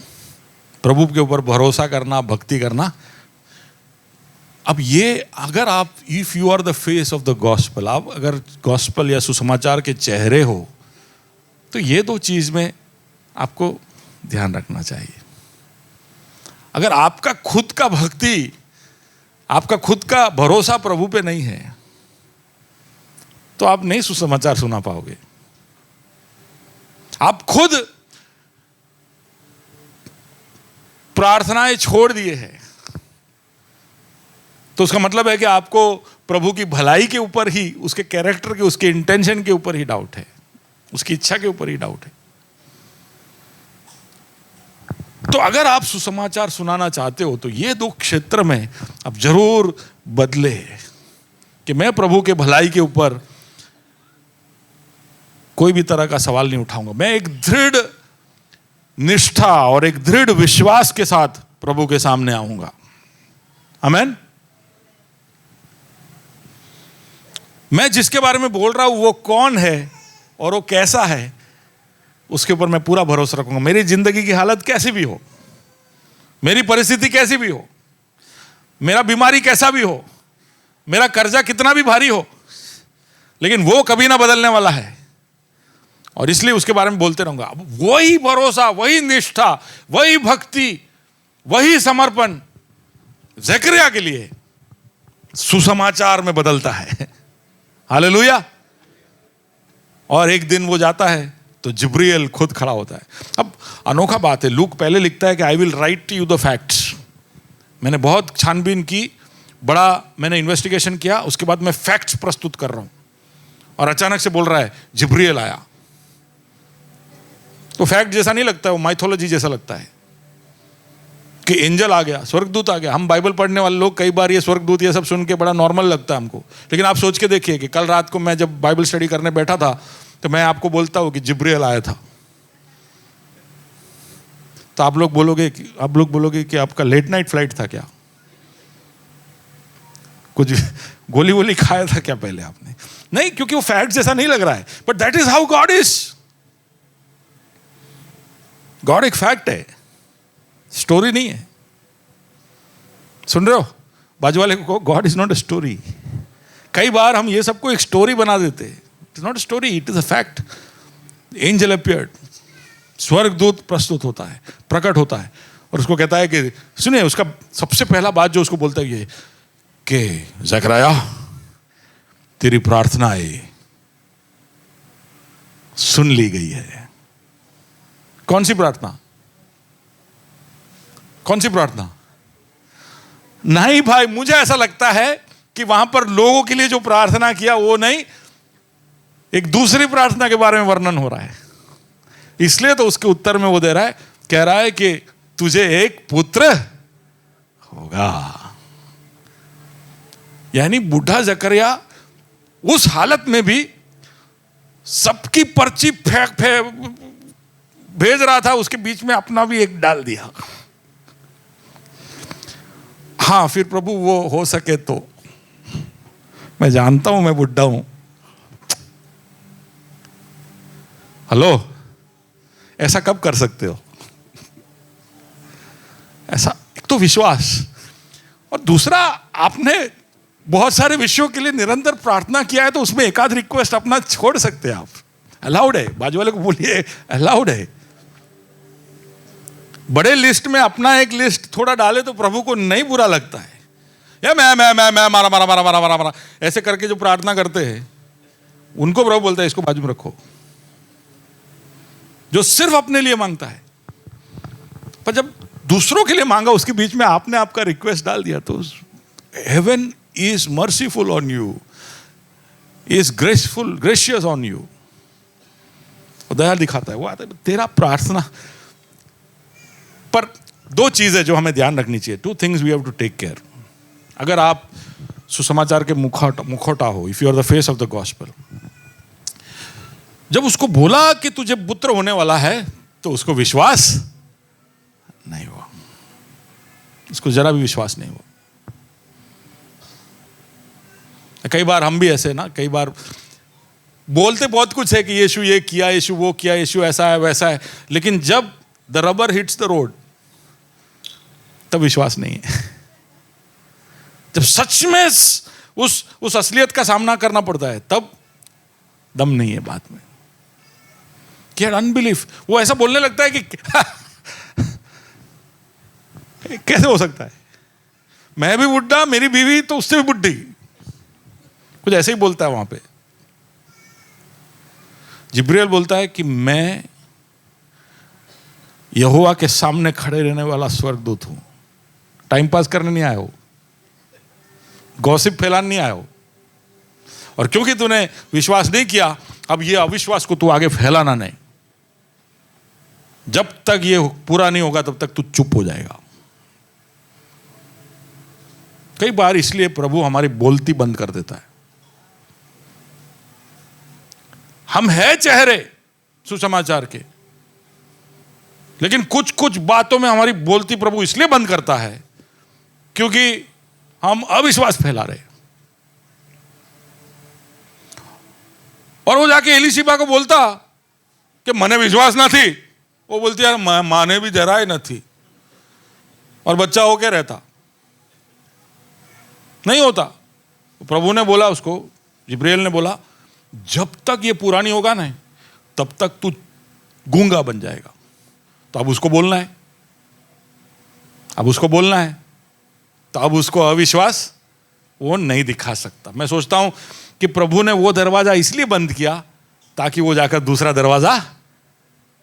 प्रभु के ऊपर भरोसा करना, भक्ति करना। अब ये अगर आप if you are the face of the gospel, आप अगर गॉस्पल या सुसमाचार के चेहरे हो, तो ये दो चीज में आपको ध्यान रखना चाहिए। अगर आपका खुद का भक्ति, आपका खुद का भरोसा प्रभु पे नहीं है, तो आप नहीं सुसमाचार सुना पाओगे। आप खुद प्रार्थनाएं छोड़ दिए हैं, तो उसका मतलब है कि आपको प्रभु की भलाई के ऊपर ही, उसके कैरेक्टर के, उसके इंटेंशन के ऊपर ही डाउट है, उसकी इच्छा के ऊपर ही डाउट है। तो अगर आप सुसमाचार सुनाना चाहते हो, तो ये दो क्षेत्र में आप जरूर बदले कि मैं प्रभु के भलाई के ऊपर कोई भी तरह का सवाल नहीं उठाऊंगा। मैं एक दृढ़ निष्ठा और एक दृढ़ विश्वास के साथ प्रभु के सामने आऊंगा। आमीन। मैं जिसके बारे में बोल रहा हूं वो कौन है और वो कैसा है, उसके ऊपर मैं पूरा भरोसा रखूंगा। मेरी जिंदगी की हालत कैसी भी हो, मेरी परिस्थिति कैसी भी हो, मेरा बीमारी कैसा भी हो, मेरा कर्जा कितना भी भारी हो, लेकिन वो कभी ना बदलने वाला है, और इसलिए उसके बारे में बोलते रहूंगा। वही भरोसा, वही निष्ठा, वही भक्ति, वही समर्पण जकरिया के लिए सुसमाचार में बदलता है। हालेलुया। और एक दिन वो जाता है तो जिब्रील खुद खड़ा होता है। अब अनोखा बात है, लूक पहले लिखता है कि I will write you the facts. मैंने बहुत छानबीन की, बड़ा मैंने इन्वेस्टिगेशन किया, उसके बाद मैं फैक्ट्स प्रस्तुत कर रहा हूं, और अचानक से बोल रहा है जिब्रील आया। तो फैक्ट जैसा नहीं लगता है, वो माइथोलॉजी जैसा लगता है कि एंजल आ गया, स्वर्गदूत आ गया। हम बाइबल पढ़ने वाले लोग कई बार ये स्वर्गदूत ये सब सुन के बड़ा नॉर्मल लगता है हमको, लेकिन आप सोच के देखिए कि कल रात को मैं जब बाइबल स्टडी करने बैठा था, तो मैं आपको बोलता हूं कि जिब्रील आया था, तो आप लोग बोलोगे कि आपका लेट नाइट फ्लाइट था क्या, कुछ गोली वोली खाया था क्या पहले आपने? नहीं, क्योंकि वो फैक्ट जैसा नहीं लग रहा है, but that is how God is. God एक फैक्ट है, स्टोरी नहीं है। सुन रहे हो? बाजू वाले को, God is not a story. कई बार हम ये सबको एक स्टोरी बना देते हैं। It is not a story, it is a fact. Angel appeared, स्वर्गदूत प्रस्तुत होता है, प्रकट होता है, और उसको कहता है कि सुनिए, उसका सबसे पहला बात जो उसको बोलता है ये कि जकरिया तेरी प्रार्थनाएं सुन ली गई है। कौन सी प्रार्थना? कौन सी प्रार्थना? नहीं भाई, मुझे ऐसा लगता है कि वहां पर लोगों के लिए जो प्रार्थना किया वो नहीं, एक दूसरी प्रार्थना के बारे में वर्णन हो रहा है। इसलिए तो उसके उत्तर में वो दे रहा है, कह रहा है कि तुझे एक पुत्र होगा। यानी बूढ़ा जकरिया उस हालत में भी सबकी पर्ची फेंक भेज रहा था, उसके बीच में अपना भी एक डाल दिया। हाँ, फिर प्रभु वो हो सके तो, मैं जानता हूं मैं बुढ़ा हूं, हेलो, ऐसा कब कर सकते हो? ऐसा एक तो विश्वास, और दूसरा आपने बहुत सारे विषयों के लिए निरंतर प्रार्थना किया है, तो उसमें एक आध रिक्वेस्ट अपना छोड़ सकते हैं आप। अलाउड है, बाजू वाले को बोलिए अलाउड है। बड़े लिस्ट में अपना एक लिस्ट थोड़ा डाले तो प्रभु को नहीं बुरा लगता है। या मैं मारा मारा मारा मारा मारा मारा ऐसे करके जो प्रार्थना करते हैं उनको प्रभु बोलता है इसको बाजू में रखो। जो सिर्फ अपने लिए मांगता है, पर जब दूसरों के लिए मांगा उसके बीच में आपने आपका रिक्वेस्ट डाल दिया, तो heaven is merciful on you, is gracious on you, दया दिखाता है। वो आता है तेरा प्रार्थना पर। दो चीजें जो हमें ध्यान रखनी चाहिए, two things we have to take care. अगर आप सुसमाचार के मुखौटा हो, if you are the face of the gospel, जब उसको बोला कि तुझे पुत्र होने वाला है, तो उसको विश्वास नहीं हुआ, उसको जरा भी विश्वास नहीं हुआ। कई बार हम भी ऐसे ना, कई बार बोलते बहुत कुछ है कि यीशु ये किया, यीशु वो किया, यीशु ऐसा है वैसा है, लेकिन जब the rubber hits the road तब विश्वास नहीं है। जब सच में उस असलियत का सामना करना पड़ता है तब दम नहीं है बात में। अनबिलीफ, वो ऐसा बोलने लगता है कि कैसे हो सकता है, मैं भी बुढ़ा, मेरी बीवी तो उससे भी बुढ़ी, कुछ ऐसे ही बोलता है वहां पे। जिब्रियल बोलता है कि मैं यहोवा के सामने खड़े रहने वाला स्वर्गदूत हूं, टाइम पास करने नहीं आया हो, गॉसिप फैलाने नहीं आया हो, और क्योंकि तूने विश्वास नहीं किया, अब ये अविश्वास को तू आगे फैलाना नहीं। जब तक ये पूरा नहीं होगा तब तक तू चुप हो जाएगा। कई बार इसलिए प्रभु हमारी बोलती बंद कर देता है। हम हैं चेहरे सुसमाचार के, लेकिन कुछ कुछ बातों में हमारी बोलती प्रभु इसलिए बंद करता है क्योंकि हम अविश्वास फैला रहे। और वो जाके एलिशिबा को बोलता कि मने विश्वास ना थी, वो बोलती यार माने भी जरा ही न थी, और बच्चा होके रहता नहीं होता। प्रभु ने बोला उसको, जिब्राइल ने बोला, जब तक ये पूरा नहीं होगा ना तब तक तू गूंगा बन जाएगा। तो अब उसको बोलना है, अब उसको बोलना है, तो अब उसको अविश्वास वो नहीं दिखा सकता। मैं सोचता हूं कि प्रभु ने वो दरवाजा इसलिए बंद किया ताकि वो जाकर दूसरा दरवाजा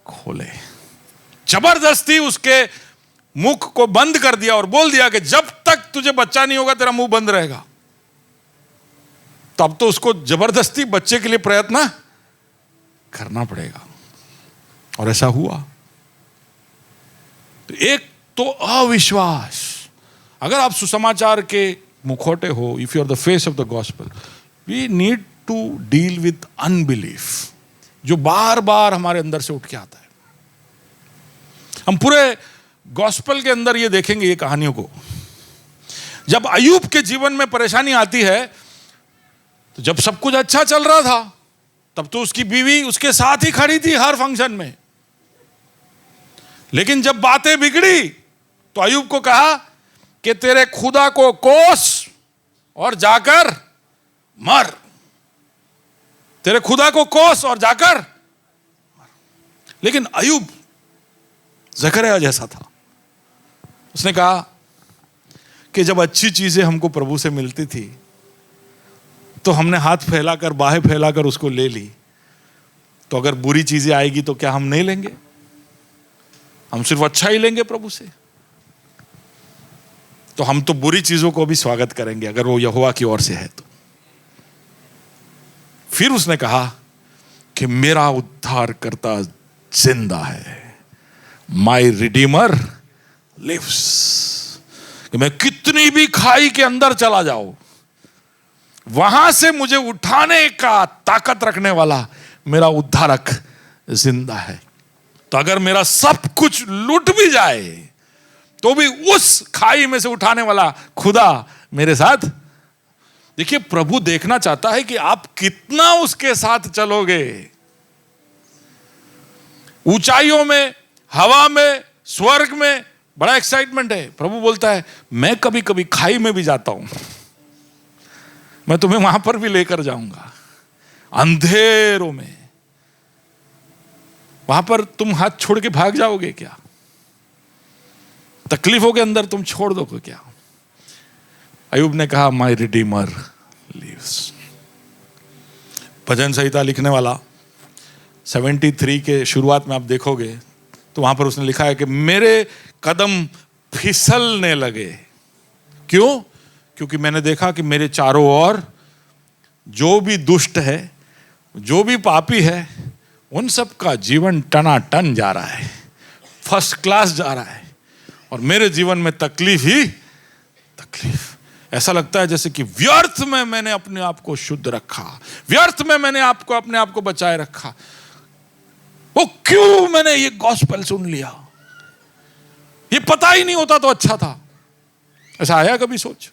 खोले। जबरदस्ती उसके मुख को बंद कर दिया और बोल दिया कि जब तक तुझे बच्चा नहीं होगा तेरा मुंह बंद रहेगा। तब तो उसको जबरदस्ती बच्चे के लिए प्रयत्न करना पड़ेगा, और ऐसा हुआ। तो एक तो अविश्वास, अगर आप सुसमाचार के मुखौटे हो, if you are the face of the gospel, we need to deal with unbelief, जो बार बार हमारे अंदर से उठ के आता है। हम पूरे गॉस्पेल के अंदर ये देखेंगे, ये कहानियों को। जब अय्यूब के जीवन में परेशानी आती है, तो जब सब कुछ अच्छा चल रहा था तब तो उसकी बीवी उसके साथ ही खड़ी थी हर फंक्शन में, लेकिन जब बातें बिगड़ी तो अय्यूब को कहा कि तेरे खुदा को कोस और जाकर मर, तेरे खुदा को कोस और जाकर मर। लेकिन अय्यूब जकरिया जैसा था, उसने कहा कि जब अच्छी चीजें हमको प्रभु से मिलती थी तो हमने हाथ फैलाकर, बाहें फैलाकर उसको ले ली, तो अगर बुरी चीजें आएगी तो क्या हम नहीं लेंगे? हम सिर्फ अच्छा ही लेंगे प्रभु से। तो हम तो बुरी चीजों को भी स्वागत करेंगे अगर वो यहोवा की ओर से है तो। फिर उसने कहा कि मेरा उद्धारकर्ता जिंदा है, माय रिडीमर लिव्स। कि मैं कितनी भी खाई के अंदर चला जाऊं, वहां से मुझे उठाने का ताकत रखने वाला मेरा उद्धारक जिंदा है। तो अगर मेरा सब कुछ लूट भी जाए तो भी उस खाई में से उठाने वाला खुदा मेरे साथ। देखिए, प्रभु देखना चाहता है कि आप कितना उसके साथ चलोगे। ऊंचाइयों में, हवा में, स्वर्ग में बड़ा एक्साइटमेंट है। प्रभु बोलता है मैं कभी कभी खाई में भी जाता हूं, मैं तुम्हें वहां पर भी लेकर जाऊंगा। अंधेरों में, वहां पर तुम हाथ छोड़ के भाग जाओगे क्या? तकलीफों के अंदर तुम छोड़ दोगे क्या? अयूब ने कहा माय रिडीमर लिव्स। भजन संहिता लिखने वाला 73 के शुरुआत में आप देखोगे तो वहां पर उसने लिखा है कि मेरे कदम फिसलने लगे। क्यों? क्योंकि मैंने देखा कि मेरे चारों ओर जो भी दुष्ट है, जो भी पापी है, उन सब का जीवन टनाटन जा रहा है, फर्स्ट क्लास जा रहा है, और मेरे जीवन में तकलीफ ही तकलीफ। ऐसा लगता है जैसे कि व्यर्थ में मैंने अपने आप को शुद्ध रखा, व्यर्थ में मैंने अपने आप को बचाए रखा। वो क्यों मैंने ये गॉस्पेल सुन लिया? ये पता ही नहीं होता तो अच्छा था। ऐसा आया कभी सोच?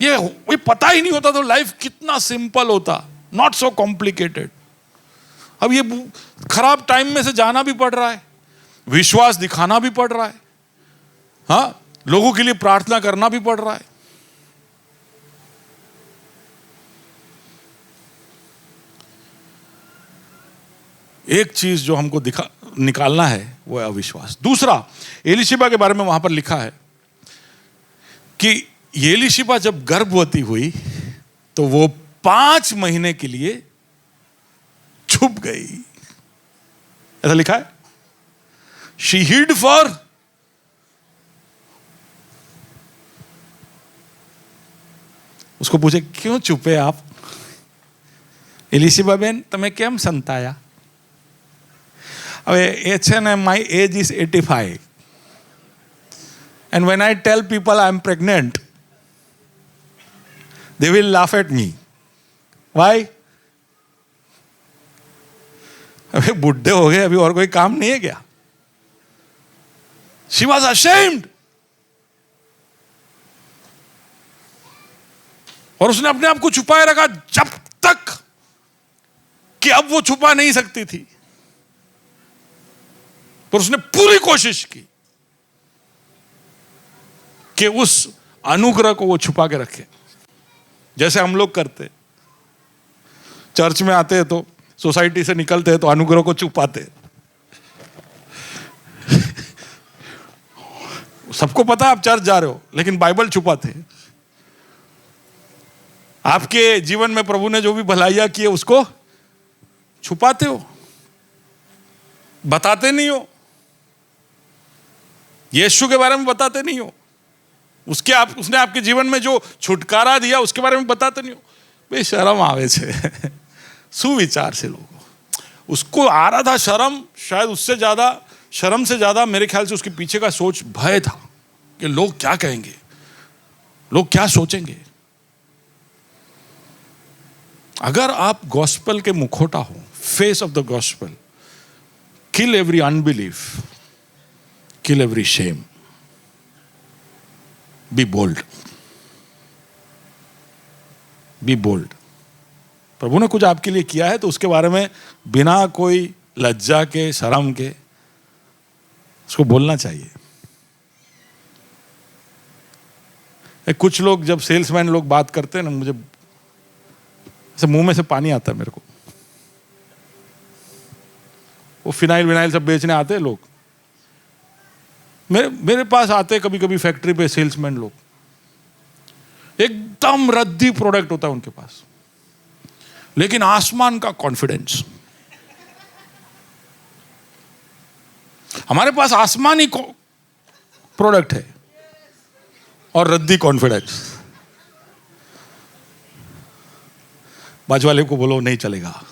ये पता ही नहीं होता तो लाइफ कितना सिंपल होता, नॉट सो कॉम्प्लिकेटेड। अब ये खराब टाइम में से जाना भी पड़ रहा है, विश्वास दिखाना भी पड़ रहा है, हाँ, लोगों के लिए प्रार्थना करना भी पड़ रहा है। एक चीज जो हमको निकालना है वो है अविश्वास। दूसरा, एलीशिबा के बारे में वहां पर लिखा है कि एलीशिबा जब गर्भवती हुई तो वो 5 महीने के लिए छुप गई। ऐसा लिखा है, शी हिड फॉर। उसको पूछे क्यों छुपे आप? एलीशिबा बेन तमें केम संताया? હવે એ છે ને my age is 85 and when I tell people I am pregnant they will laugh at me. Why? अबे बुढ़े हो गए, अभी और कोई काम नहीं है क्या? She was ashamed. और उसने अपने आप को छुपाए रखा जब तक कि अब वो छुपा नहीं सकती थी। पर उसने पूरी कोशिश की कि उस अनुग्रह को वो छुपा के रखे, जैसे हम लोग करते। चर्च में आते हैं तो सोसाइटी से निकलते हैं तो अनुग्रह को छुपाते। सबको पता आप चर्च जा रहे हो, लेकिन बाइबल छुपाते। आपके जीवन में प्रभु ने जो भी भलाइयां की है उसको छुपाते हो, बताते नहीं हो। यीशु के बारे में बताते नहीं हो, उसने आपके जीवन में जो छुटकारा दिया उसके बारे में बताते नहीं हो। बेशरम आवे छे सुविचार से लोग। उसको आ रहा था शर्म, शायद उससे ज्यादा, शर्म से ज्यादा मेरे ख्याल से उसके पीछे का सोच भय था कि लोग क्या कहेंगे, लोग क्या सोचेंगे। अगर आप गॉस्पेल के मुखौटा हो, face of the gospel, kill every unbelief, kill every shame, be bold, be bold. प्रभु ने कुछ आपके लिए किया है तो उसके बारे में बिना कोई लज्जा के, शर्म के उसको बोलना चाहिए। कुछ लोग जब सेल्समैन लोग बात करते हैं ना, मुझे ऐसे मुंह में से पानी आता है मेरे को। वो फिनाइल विनाइल सब बेचने आते हैं लोग, मेरे पास आते कभी कभी फैक्ट्री पे सेल्समैन लोग, एकदम रद्दी प्रोडक्ट होता है उनके पास, लेकिन आसमान का कॉन्फिडेंस। हमारे पास आसमानी प्रोडक्ट है और रद्दी कॉन्फिडेंस। बाजू वाले को बोलो नहीं चलेगा,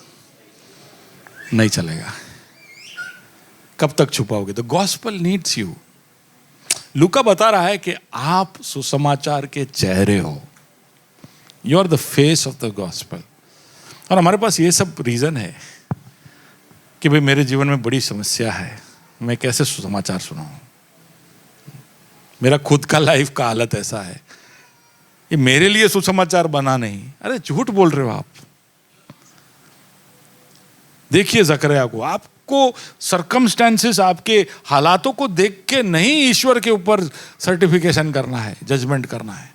नहीं चलेगा। कब तक छुपाओगे? The gospel needs you. Luka बता रहा है कि आप सुसमाचार के चेहरे हो। You are the face of the gospel. और हमारे पास ये सब रीजन है कि भाई मेरे जीवन में बड़ी समस्या है, मैं कैसे सुसमाचार सुनाऊं, मेरा खुद का लाइफ का हालत ऐसा है, ये मेरे लिए सुसमाचार बना नहीं। अरे झूठ बोल रहे हो आप। देखिए जकरिया को, आपको सरकमस्टेंसेस, आपके हालातों को देख के नहीं ईश्वर के ऊपर सर्टिफिकेशन करना है, जजमेंट करना है।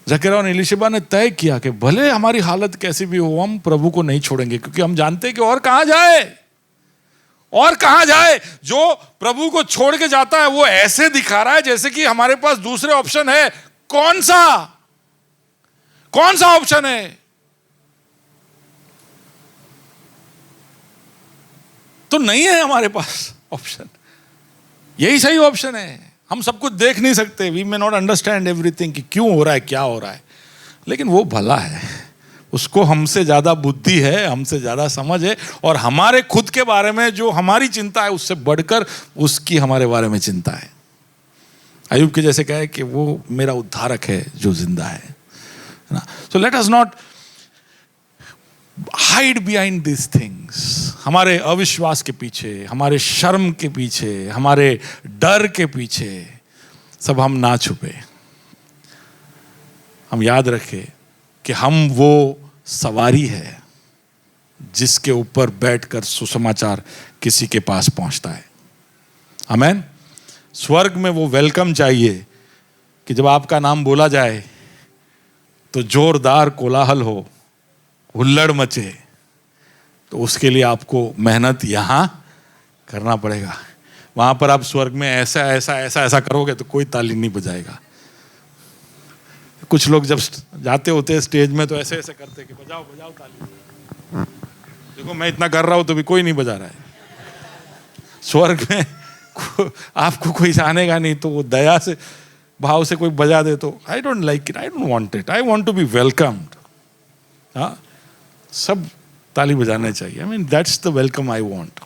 जकरिया और एलीशिबा ने तय किया कि भले हमारी हालत कैसी भी हो, हम प्रभु को नहीं छोड़ेंगे, क्योंकि हम जानते हैं कि और कहां जाए, और कहां जाए। जो प्रभु को छोड़ के जाता है वो ऐसे दिखा रहा है जैसे कि हमारे पास दूसरे ऑप्शन है। कौन सा ऑप्शन है? तो नहीं है हमारे पास ऑप्शन, यही सही ऑप्शन है। हम सब कुछ देख नहीं सकते, we may not understand everything कि क्यों हो रहा है, क्या हो रहा है, लेकिन वो भला है, उसको हमसे ज्यादा बुद्धि है, हमसे ज्यादा समझ है, और हमारे खुद के बारे में जो हमारी चिंता है उससे बढ़कर उसकी हमारे बारे में चिंता है। अय्यूब के जैसे कहे कि वो मेरा उद्धारक है जो जिंदा है ना। So let us not hide behind this things. हमारे अविश्वास के पीछे, हमारे शर्म के पीछे, हमारे डर के पीछे सब हम ना छुपे। हम याद रखें कि हम वो सवारी है जिसके ऊपर बैठकर सुसमाचार किसी के पास पहुंचता है। आमीन। स्वर्ग में वो वेलकम चाहिए कि जब आपका नाम बोला जाए तो जोरदार कोलाहल हो, हुल्लड़ मचे। तो उसके लिए आपको मेहनत यहां करना पड़ेगा। वहां पर आप स्वर्ग में ऐसा ऐसा ऐसा ऐसा करोगे तो कोई ताली नहीं बजाएगा। कुछ लोग जब जाते होते हैं स्टेज में तो ऐसे ऐसे करते कि बजाओ बजाओ ताली। देखो मैं इतना कर रहा हूं तो भी कोई नहीं बजा रहा है। स्वर्ग में आपको कोई जानेगा नहीं, तो वो दया से भाव से कोई बजा दे तो I don't like it, I don't want it, I want to be welcomed. हाँ, सब ताली बजाने चाहिए। I mean that's the welcome I want.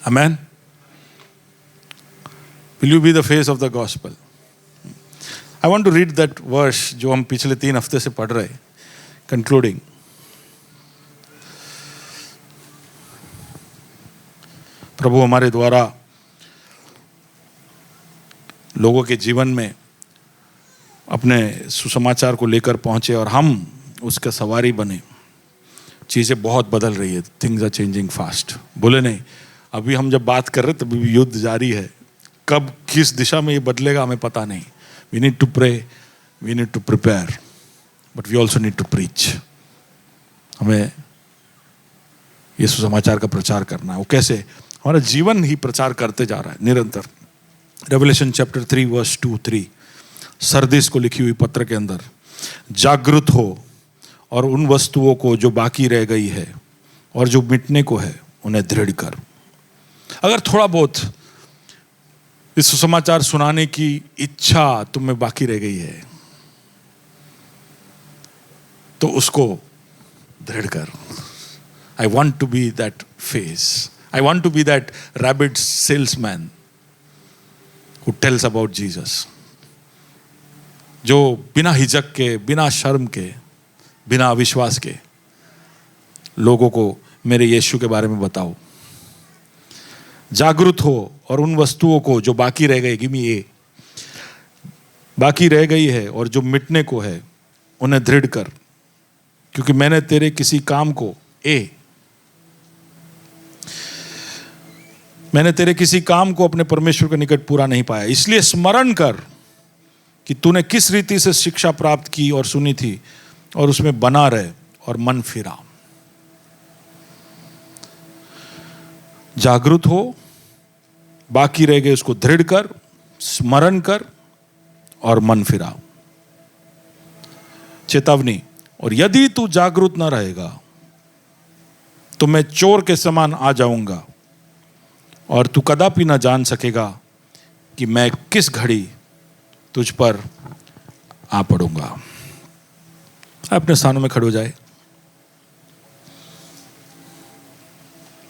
आमीन। Will you be the face of the gospel? I want to read that verse जो हम पिछले 3 हफ्ते से पढ़ रहे, कंक्लूडिंग। प्रभु हमारे द्वारा लोगों के जीवन में अपने सुसमाचार को लेकर पहुंचे और हम उसका सवारी बने। चीज़ें बहुत बदल रही है, थिंग्स आर चेंजिंग फास्ट। बोले नहीं, अभी हम जब बात कर रहे तभी भी युद्ध जारी है। कब किस दिशा में ये बदलेगा हमें पता नहीं। We need to pray, we need to prepare, but we also need to preach. हमें ये सुसमाचार का प्रचार करना है। वो कैसे? हमारा जीवन ही प्रचार करते जा रहा है निरंतर। रेवलेशन चैप्टर 3 वर्स 2-3, सरदिस को लिखी हुई पत्र के अंदर, जागृत हो और उन वस्तुओं को जो बाकी रह गई है और जो मिटने को है उन्हें दृढ़ कर। अगर थोड़ा बहुत इस सुसमाचार सुनाने की इच्छा तुम में बाकी रह गई है तो उसको दृढ़ कर। I want to be that face, I want to be that rabbit salesman who tells about Jesus, जो बिना हिचक के, बिना शर्म के, बिना अविश्वास के लोगों को मेरे यीशु के बारे में बताओ। जागृत हो और उन वस्तुओं को जो बाकी रह गई, गिव मी ए, बाकी रह गई है और जो मिटने को है उन्हें दृढ़ कर, क्योंकि मैंने तेरे किसी काम को मैंने तेरे किसी काम को अपने परमेश्वर के निकट पूरा नहीं पाया। इसलिए स्मरण कर कि तूने किस रीति से शिक्षा प्राप्त की और सुनी थी, और उसमें बना रहे और मन फिरा। जागृत हो, बाकी रह गए उसको दृढ़ कर, स्मरण कर और मन फिरा। चेतावनी, और यदि तू जागृत न रहेगा तो मैं चोर के समान आ जाऊंगा और तू कदापि न जान सकेगा कि मैं किस घड़ी तुझ पर आ पड़ूंगा। अपने स्थानों में खड़े हो जाए।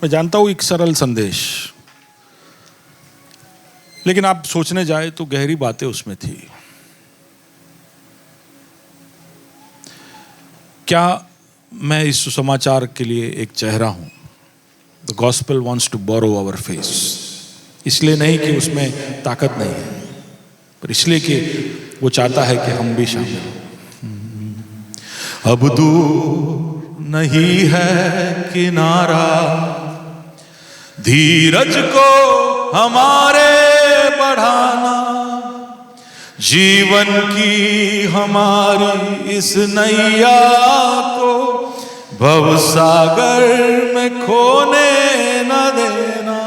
मैं जानता हूं एक सरल संदेश, लेकिन आप सोचने जाए तो गहरी बातें उसमें थी। क्या मैं इस सुसमाचार के लिए एक चेहरा हूं? The gospel wants to borrow our face. इसलिए नहीं कि उसमें ताकत नहीं है, पर इसलिए कि वो चाहता है कि हम भी शामिल हों। अब दूर नहीं है किनारा, धीरज को हमारे बढ़ाना, जीवन की हमारी इस नैया को भवसागर में खोने न देना।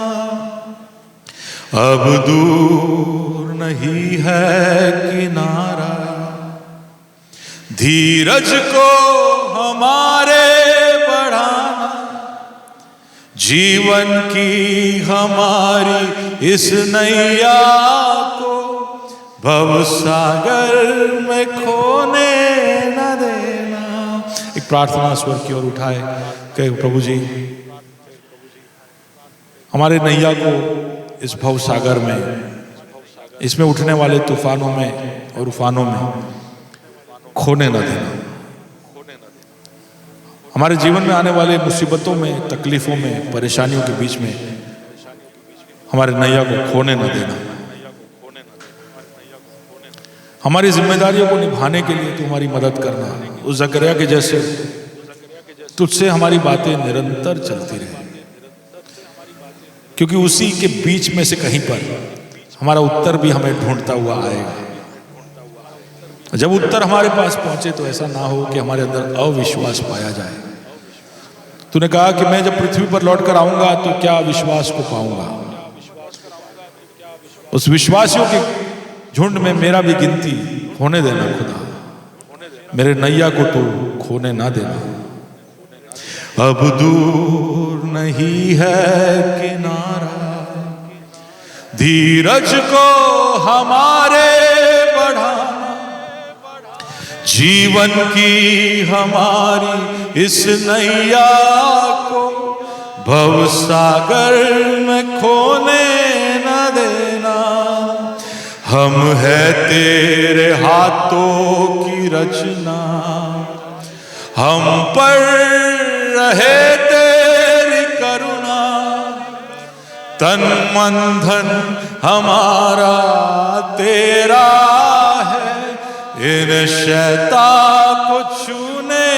अब दूर नहीं है किनारा, धीरज को हमारे बढ़ाना, जीवन की हमारी इस नैया को भवसागर में खोने न देना। एक प्रार्थना स्वर की ओर उठाए, कहे प्रभु जी हमारे नैया को इस भवसागर में, इसमें उठने वाले तूफानों में और उफानों में खोने न देना। हमारे जीवन में आने वाले मुसीबतों में, तकलीफों में, परेशानियों के बीच में हमारे नैया को खोने न देना। हमारी जिम्मेदारियों को निभाने के लिए तू हमारी मदद करना। उस जकरिया के जैसे तुझसे हमारी बातें निरंतर चलती रहे, क्योंकि उसी के बीच में से कहीं पर हमारा उत्तर भी हमें ढूंढता हुआ आएगा। जब उत्तर हमारे पास पहुंचे तो ऐसा ना हो कि हमारे अंदर अविश्वास पाया जाए। तूने कहा कि मैं जब पृथ्वी पर लौट कर आऊंगा तो क्या विश्वास को पाऊंगा। उस विश्वासियों के झुंड में मेरा भी गिनती होने देना खुदा, मेरे नैया को तू खोने ना देना। अब दूर नहीं है किनारा, धीरज को हमारे बढ़ाना, जीवन की हमारी इस नैया को भवसागर में खोने न देना। हम है तेरे हाथों की रचना, हम पर रहे तेरी करुणा, तन मन धन हमारा तेरा है, इन शैतान को छूने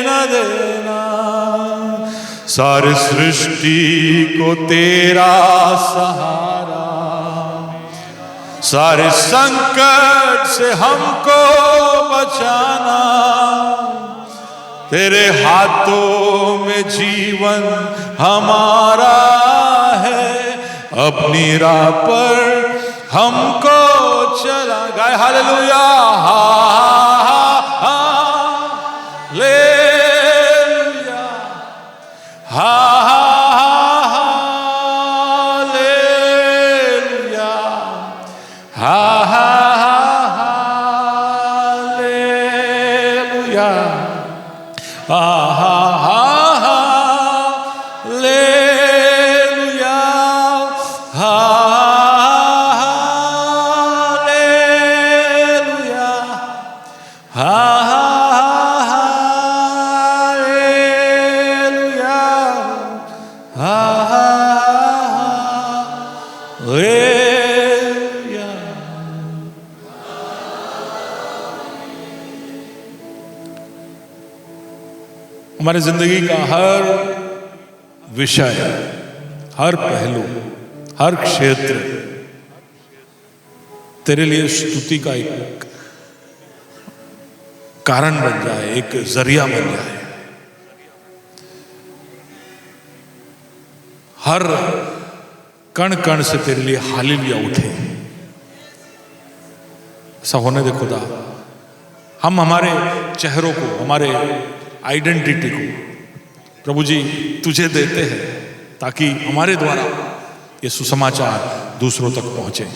न देना। सारी सृष्टि को तेरा सहारा, सारे संकट से हमको बचाना, तेरे हाथों में जीवन हमारा है, अपनी राह पर हमको चला। गाए हालेलुया, हालेलुया, हमारी जिंदगी का हर विषय, हर पहलू, हर क्षेत्र तेरे लिए स्तुति का एक कारण बन जाए, एक जरिया बन जाए। हर कण कण से तेरे लिए हालेलुया उठे। ऐसा होने दे खुदा। हम हमारे चेहरों को, हमारे आइडेंटिटी को प्रभु जी तुझे देते हैं, ताकि हमारे द्वारा ये सुसमाचार दूसरों तक पहुंचे।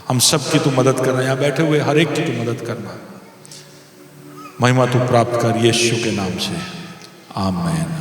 हम सब की तू मदद करना, यहाँ बैठे हुए हर एक की तू मदद करना। महिमा तू प्राप्त कर यीशु के नाम से, आमीन।